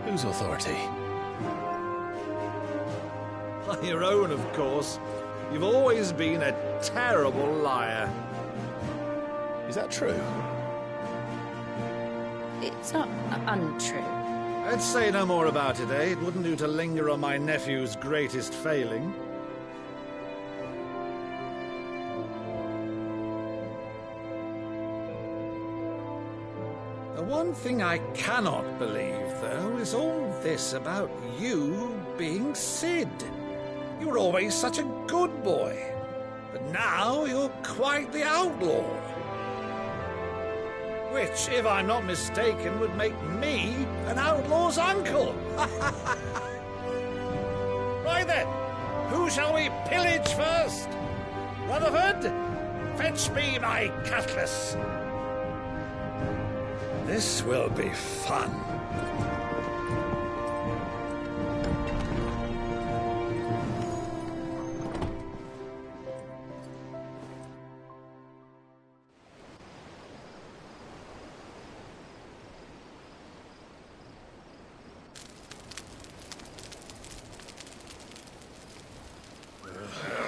Whose authority? Your own, of course. You've always been a terrible liar. Is that true? It's not untrue. I'd say no more about it, eh? It wouldn't do to linger on my nephew's greatest failing. The one thing I cannot believe, though, is all this about you being Sid. You were always such a good boy, but now you're quite the outlaw. Which, if I'm not mistaken, would make me an outlaw's uncle. Right then, who shall we pillage first? Rutherford, fetch me my cutlass. This will be fun.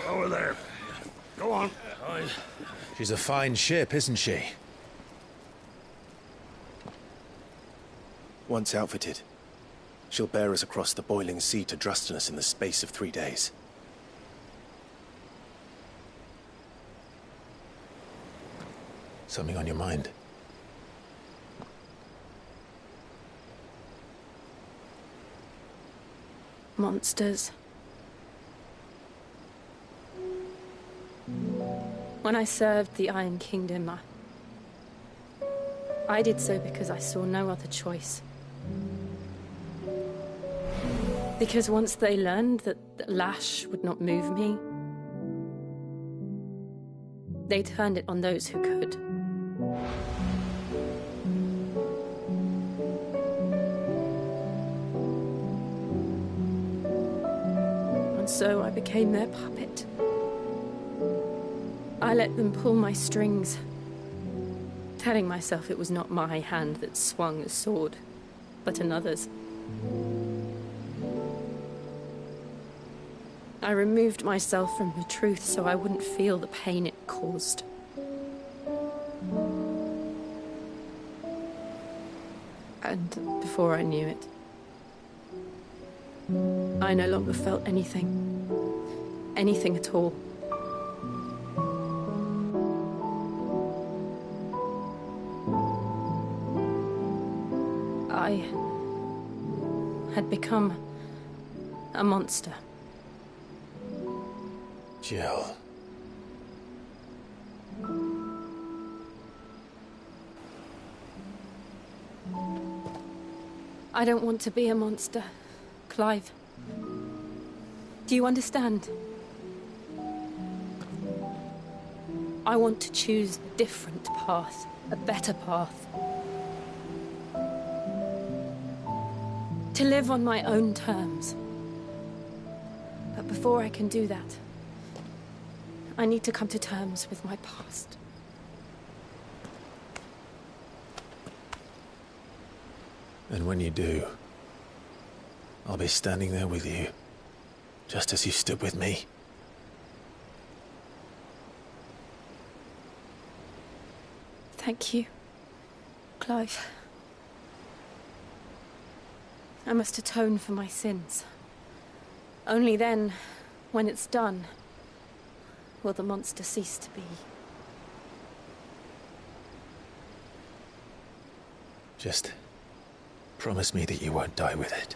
Over there. Go on. She's a fine ship, isn't she? Once outfitted, she'll bear us across the boiling sea to Drustinus in the space of 3 days. Something on your mind? Monsters. When I served the Iron Kingdom, I did so because I saw no other choice. Because once they learned that Lash would not move me, they turned it on those who could. And so I became their puppet. I let them pull my strings, telling myself it was not my hand that swung the sword, but another's. I removed myself from the truth so I wouldn't feel the pain it caused. And before I knew it, I no longer felt anything. Anything at all. I had become a monster. Jill. I don't want to be a monster, Clive. Do you understand? I want to choose a different path, a better path. To live on my own terms. But before I can do that, I need to come to terms with my past. And when you do, I'll be standing there with you, just as you stood with me. Thank you, Clive. I must atone for my sins. Only then, when it's done, will the monster cease to be. Just promise me that you won't die with it.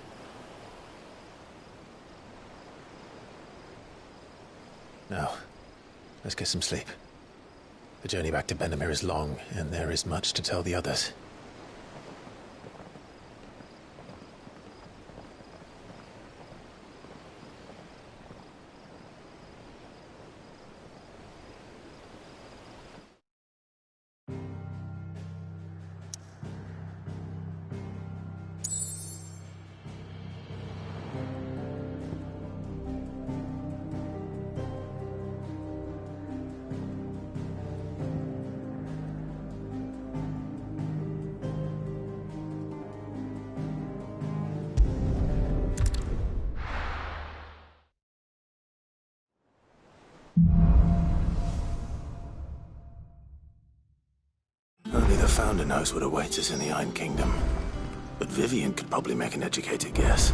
Now, let's get some sleep. The journey back to Benamir is long, and there is much to tell the others. founder knows what awaits us in the Iron Kingdom. But Vivian could probably make an educated guess.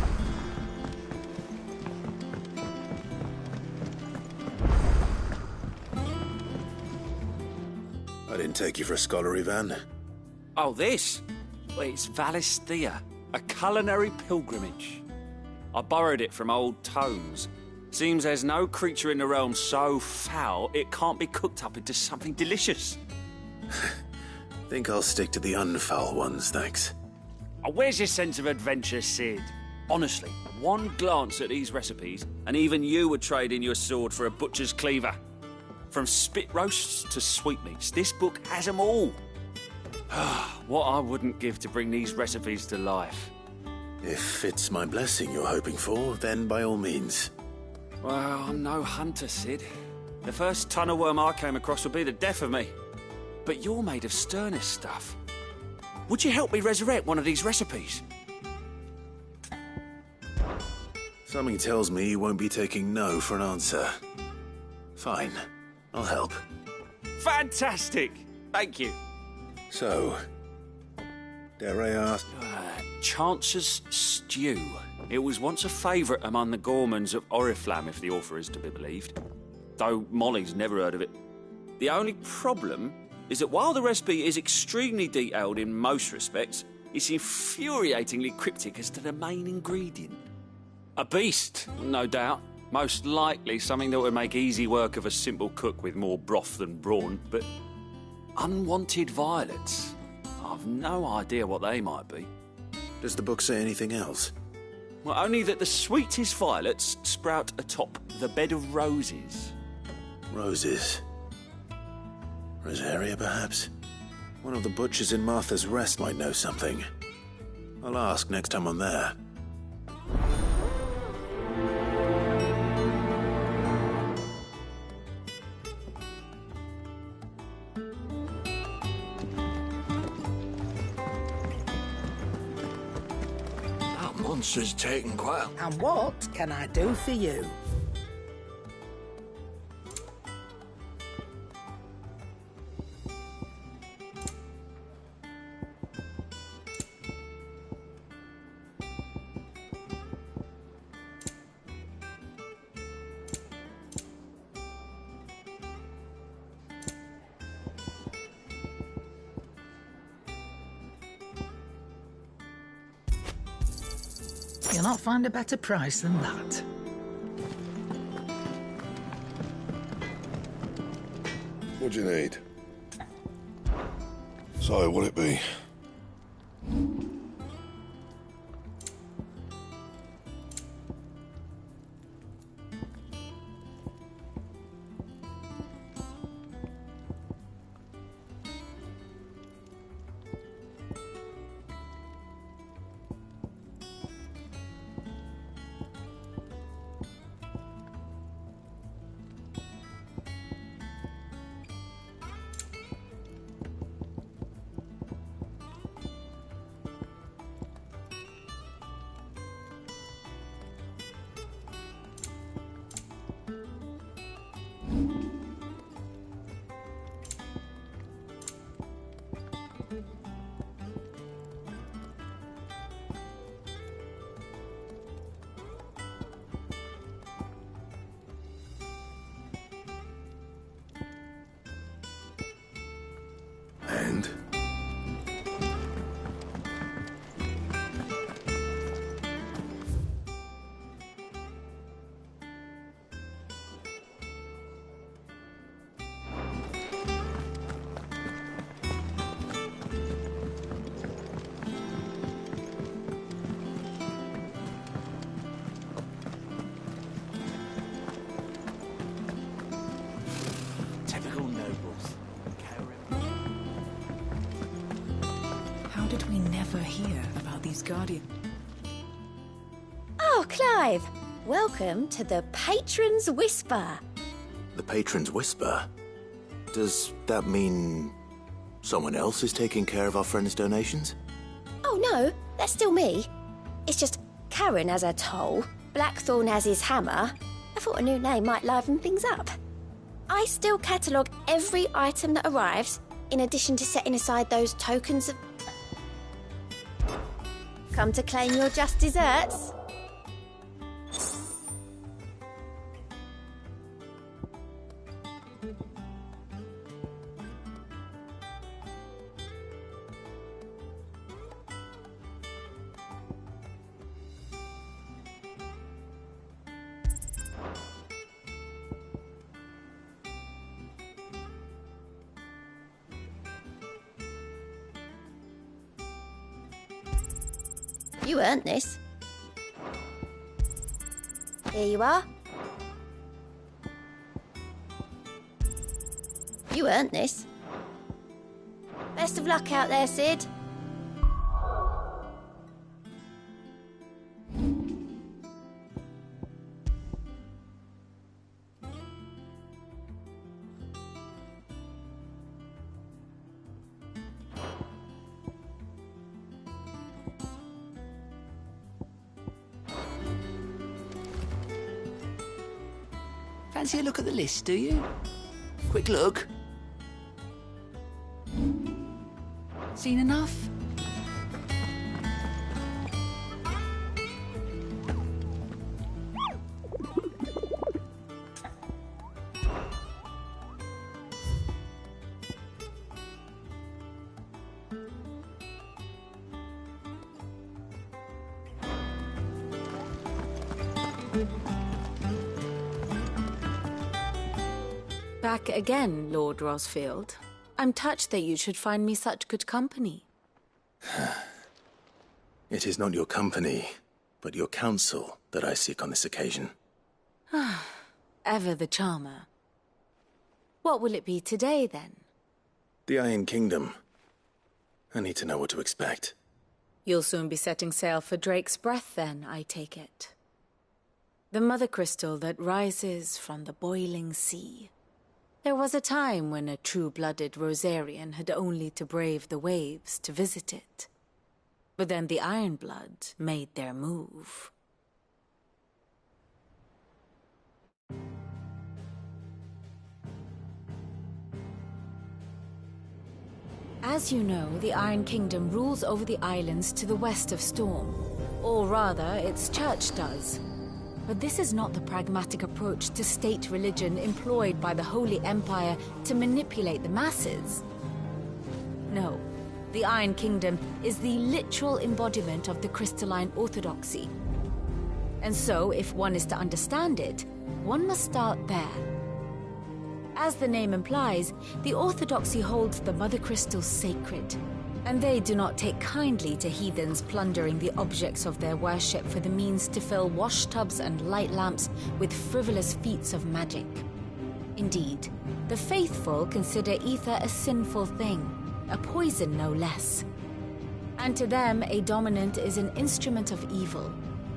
I didn't take you for a scholar, Ivan. Oh, this? Well, it's Valisthea, a culinary pilgrimage. I borrowed it from old tomes. Seems there's no creature in the realm so foul it can't be cooked up into something delicious. Think I'll stick to the unfoul ones, thanks. Oh, where's your sense of adventure, Sid? Honestly, one glance at these recipes, and even you would trade in your sword for a butcher's cleaver. From spit roasts to sweetmeats, this book has them all. What I wouldn't give to bring these recipes to life. If it's my blessing you're hoping for, then by all means. Well, I'm no hunter, Sid. The first tunnel worm I came across would be the death of me. But you're made of sterner stuff. Would you help me resurrect one of these recipes? Something tells me you won't be taking no for an answer. Fine, I'll help. Fantastic! Thank you. So, dare I ask? Chance's Stew. It was once a favourite among the gourmands of Oriflamme, if the author is to be believed. Though Molly's never heard of it. The only problem is that while the recipe is extremely detailed in most respects, it's infuriatingly cryptic as to the main ingredient. A beast, no doubt. Most likely something that would make easy work of a simple cook with more broth than brawn, but unwanted violets. I've no idea what they might be. Does the book say anything else? Well, only that the sweetest violets sprout atop the bed of roses. Roses. Rosaria, perhaps? One of the butchers in Martha's Rest might know something. I'll ask next time I'm there. That monster's taken quite a... And what can I do for you? You'll not find a better price than that. What do you need? So, what'll it be? And? Typical nobles. How did we never hear about these Guardians? Oh, Clive! Welcome to the Patron's Whisper. The Patron's Whisper? Does that mean someone else is taking care of our friend's donations? Oh no, that's still me. It's just Karen has her toll, Blackthorn has his hammer. I thought a new name might liven things up. I still catalogue every item that arrives, in addition to setting aside those tokens of... Come to claim your just desserts? You earned this. Here you are. You earned this. Best of luck out there, Sid. Fancy a look at the list, do you? Quick look. Seen enough? Back again, Lord Rosfield. I'm touched that you should find me such good company. It is not your company, but your counsel that I seek on this occasion. Ever the charmer. What will it be today, then? The Iron Kingdom. I need to know what to expect. You'll soon be setting sail for Drake's Breath, then, I take it. The mother crystal that rises from the boiling sea. There was a time when a true-blooded Rosarian had only to brave the waves to visit it. But then the Ironblood made their move. As you know, the Iron Kingdom rules over the islands to the west of Storm. Or rather, its church does. But this is not the pragmatic approach to state religion employed by the Holy Empire to manipulate the masses. No, the Iron Kingdom is the literal embodiment of the crystalline orthodoxy. And so, if one is to understand it, one must start there. As the name implies, the orthodoxy holds the Mother Crystals sacred, and they do not take kindly to heathens plundering the objects of their worship for the means to fill washtubs and light lamps with frivolous feats of magic. Indeed, the faithful consider ether a sinful thing, a poison no less. And to them, a dominant is an instrument of evil,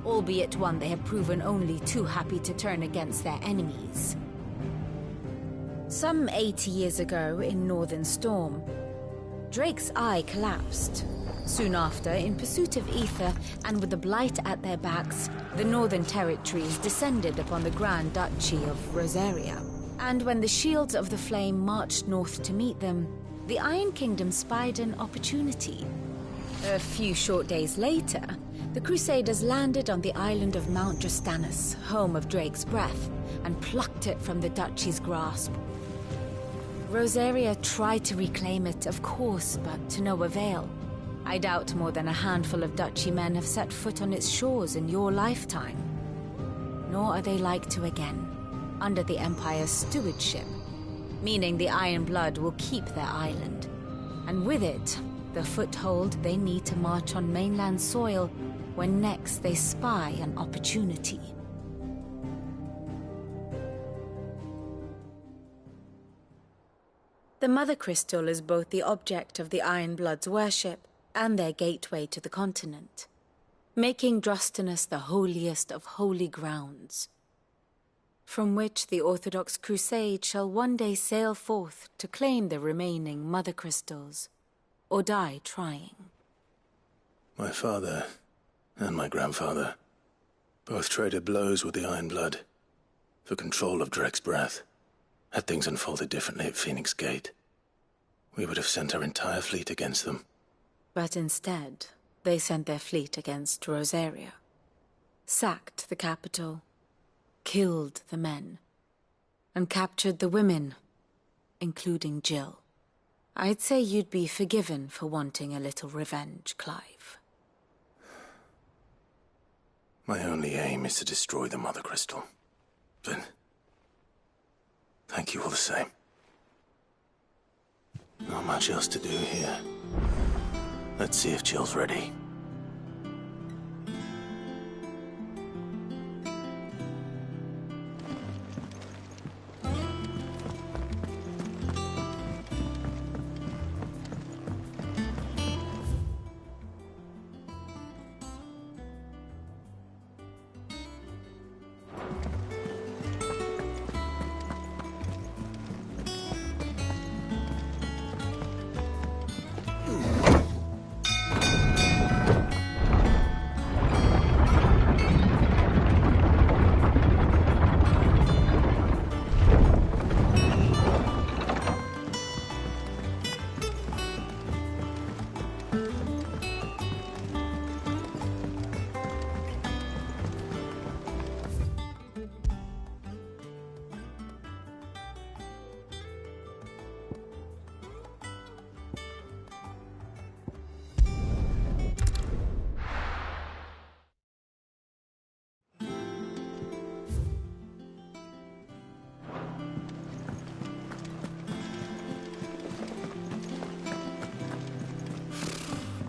albeit one they have proven only too happy to turn against their enemies. Some 80 years ago in Northern Storm, Drake's eye collapsed. Soon after, in pursuit of ether and with the blight at their backs, the Northern Territories descended upon the Grand Duchy of Rosaria. And when the Shields of the Flame marched north to meet them, the Iron Kingdom spied an opportunity. A few short days later, the Crusaders landed on the island of Mount Drastanus, home of Drake's Breath, and plucked it from the Duchy's grasp. Rosaria tried to reclaim it, of course, but to no avail. I doubt more than a handful of Duchy men have set foot on its shores in your lifetime. Nor are they like to again, under the Empire's stewardship, meaning the Iron Blood will keep their island, and with it, the foothold they need to march on mainland soil when next they spy an opportunity. The Mother Crystal is both the object of the Ironblood's worship and their gateway to the continent, making Drastanus the holiest of holy grounds, from which the Orthodox Crusade shall one day sail forth to claim the remaining Mother Crystals, or die trying. My father and my grandfather both traded blows with the Ironblood for control of Drake's Breath. Had things unfolded differently at Phoenix Gate, We would have sent our entire fleet against them. But instead, they sent their fleet against Rosaria. Sacked the capital, killed the men, and captured the women, including Jill. I'd say you'd be forgiven for wanting a little revenge, Clive. My only aim is to destroy the Mother Crystal. But thank you all the same. Not much else to do here. Let's see if Jill's ready.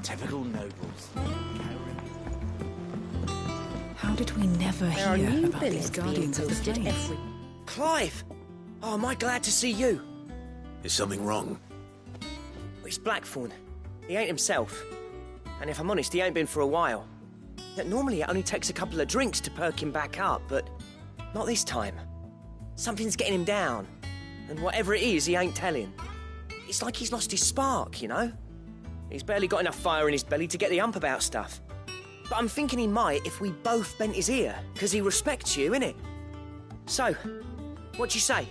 Typical nobles. How did we never There are hear new about these billets being Guardians of the posted Flames? every... Clive! Oh, am I glad to see you? Is something wrong? It's Blackthorn. He ain't himself. And if I'm honest, he ain't been for a while. Normally it only takes a couple of drinks to perk him back up, but not this time. Something's getting him down. And whatever it is, he ain't telling. It's like he's lost his spark, you know? He's barely got enough fire in his belly to get the ump about stuff. But I'm thinking he might if we both bent his ear, because he respects you, innit? So, what you say?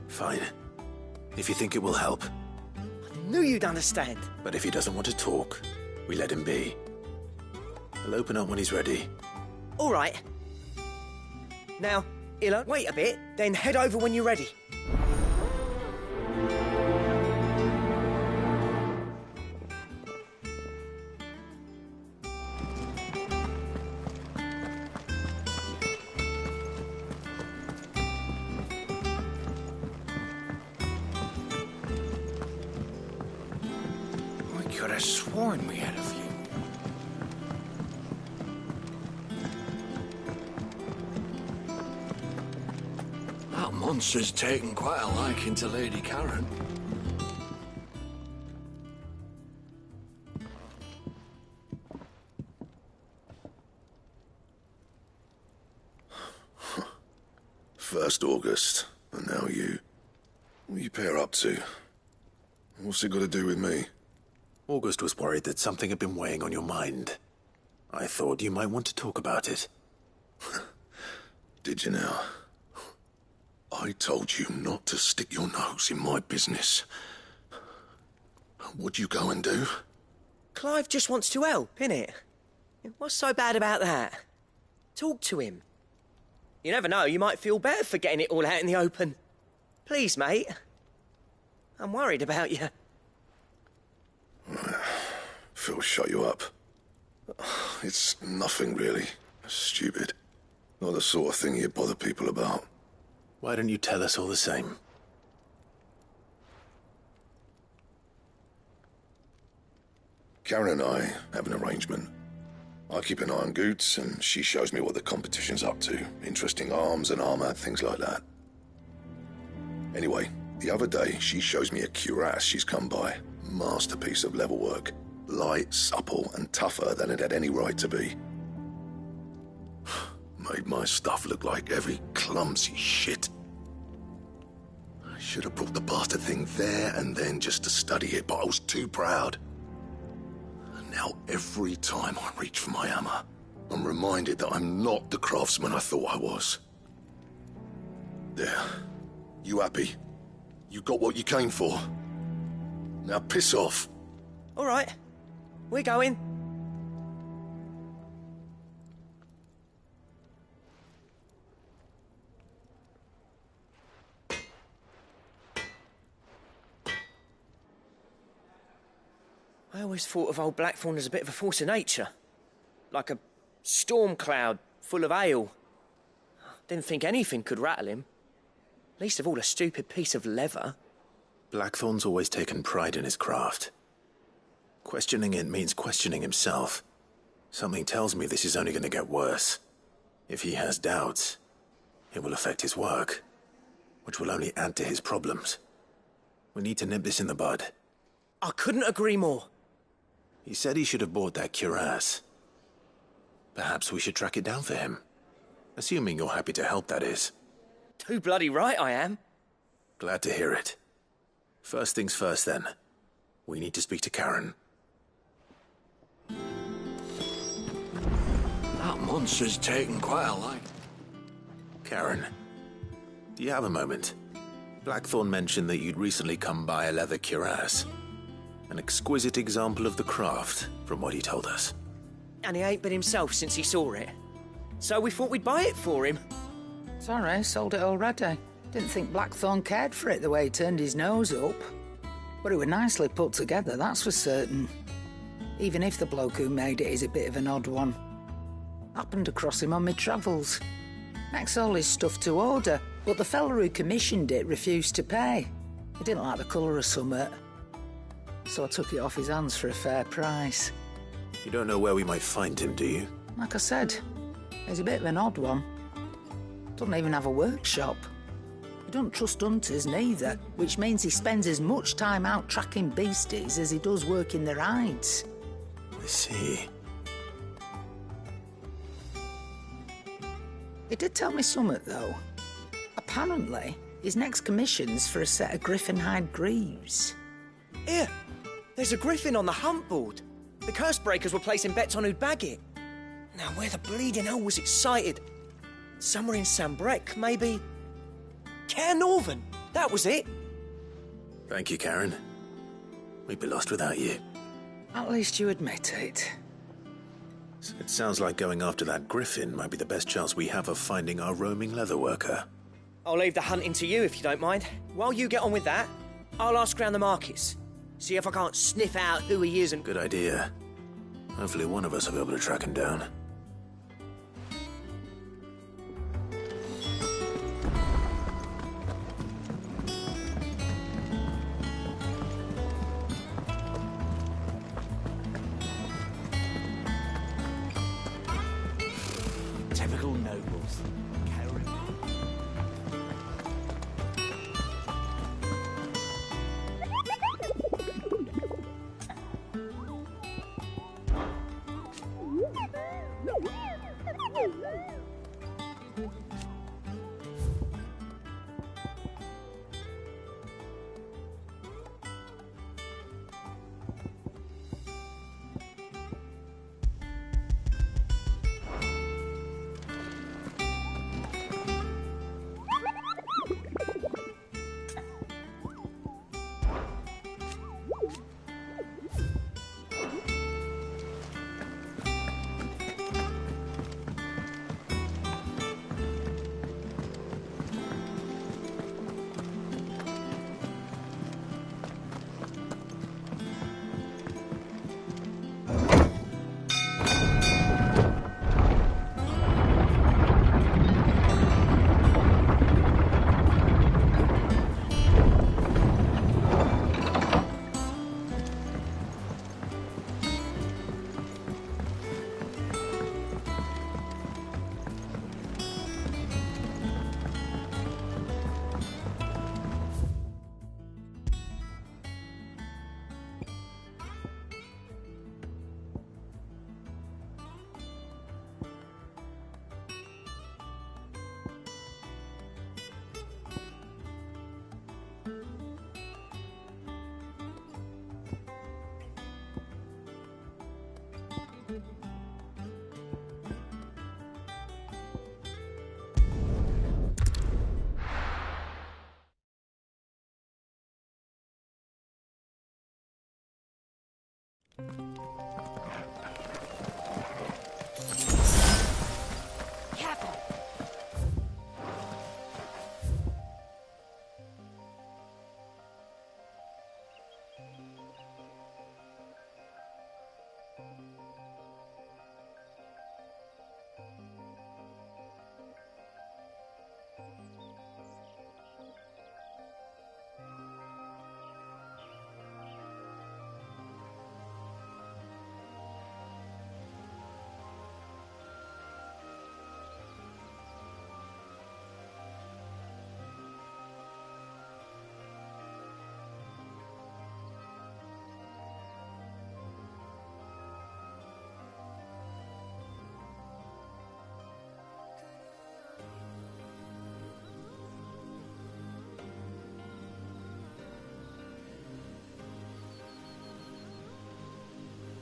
Fine. If you think it will help. I knew you'd understand. But if he doesn't want to talk, we let him be. He'll open up when he's ready. All right. Now, Illa, wait a bit, then head over when you're ready. I could have sworn we had a few. That monster's taken quite a liking to Lady Karen. First August, and now you. What are you pair up to? What's it got to do with me? August was worried that something had been weighing on your mind. I thought you might want to talk about it. Did you now? I told you not to stick your nose in my business. What'd you go and do? Clive just wants to help, innit? What's so bad about that? Talk to him. You never know, you might feel better for getting it all out in the open. Please, mate. I'm worried about you. Phil shut you up. It's nothing, really. Stupid. Not the sort of thing you bother people about. Why don't you tell us all the same? Karen and I have an arrangement. I keep an eye on Goots, and she shows me what the competition's up to. Interesting arms and armor, things like that. Anyway, the other day, she shows me a cuirass she's come by. Masterpiece of level work. Light, supple, and tougher than it had any right to be. Made my stuff look like heavy, clumsy shit. I should have brought the bastard thing there and then just to study it, but I was too proud. And now every time I reach for my hammer, I'm reminded that I'm not the craftsman I thought I was. There. You happy? You got what you came for. Now piss off. All right, we're going. I always thought of old Blackthorn as a bit of a force of nature. Like a storm cloud full of ale. Didn't think anything could rattle him. Least of all a stupid piece of leather. Blackthorn's always taken pride in his craft. Questioning it means questioning himself. Something tells me this is only going to get worse. If he has doubts, it will affect his work, which will only add to his problems. We need to nip this in the bud. I couldn't agree more. He said he should have bought that cuirass. Perhaps we should track it down for him. Assuming you're happy to help, that is. Too bloody right I am. Glad to hear it. First things first, then. We need to speak to Karen. That monster's taken quite a light. Karen, do you have a moment? Blackthorn mentioned that you'd recently come by a leather cuirass. An exquisite example of the craft, from what he told us. And he ain't been himself since he saw it. So we thought we'd buy it for him. Sorry, sold it already. Didn't think Blackthorn cared for it the way he turned his nose up. But it was nicely put together, that's for certain. Even if the bloke who made it is a bit of an odd one. Happened across him on my travels. Makes all his stuff to order, but the fella who commissioned it refused to pay. He didn't like the colour of summit. So I took it off his hands for a fair price. You don't know where we might find him, do you? Like I said, he's a bit of an odd one. Doesn't even have a workshop. He doesn't trust hunters neither, which means he spends as much time out tracking beasties as he does working their hides. I see. He did tell me something, though. Apparently, his next commission's for a set of griffin hide greaves. Here, there's a griffin on the hunt board. The curse breakers were placing bets on who'd bag it. Now, where the bleeding hell was it sighted? Somewhere in Sambrec, maybe? Caer Northern, that was it. Thank you, Karen. We'd be lost without you. At least you admit it. It sounds like going after that griffin might be the best chance we have of finding our roaming leather worker. I'll leave the hunting to you if you don't mind. While you get on with that, I'll ask around the markets. See if I can't sniff out who he is and... Good idea. Hopefully one of us will be able to track him down. Typical nobles. Careful.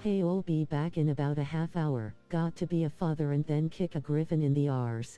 Hey, I'll be back in about a half hour. Got to be a father and then kick a griffin in the arse.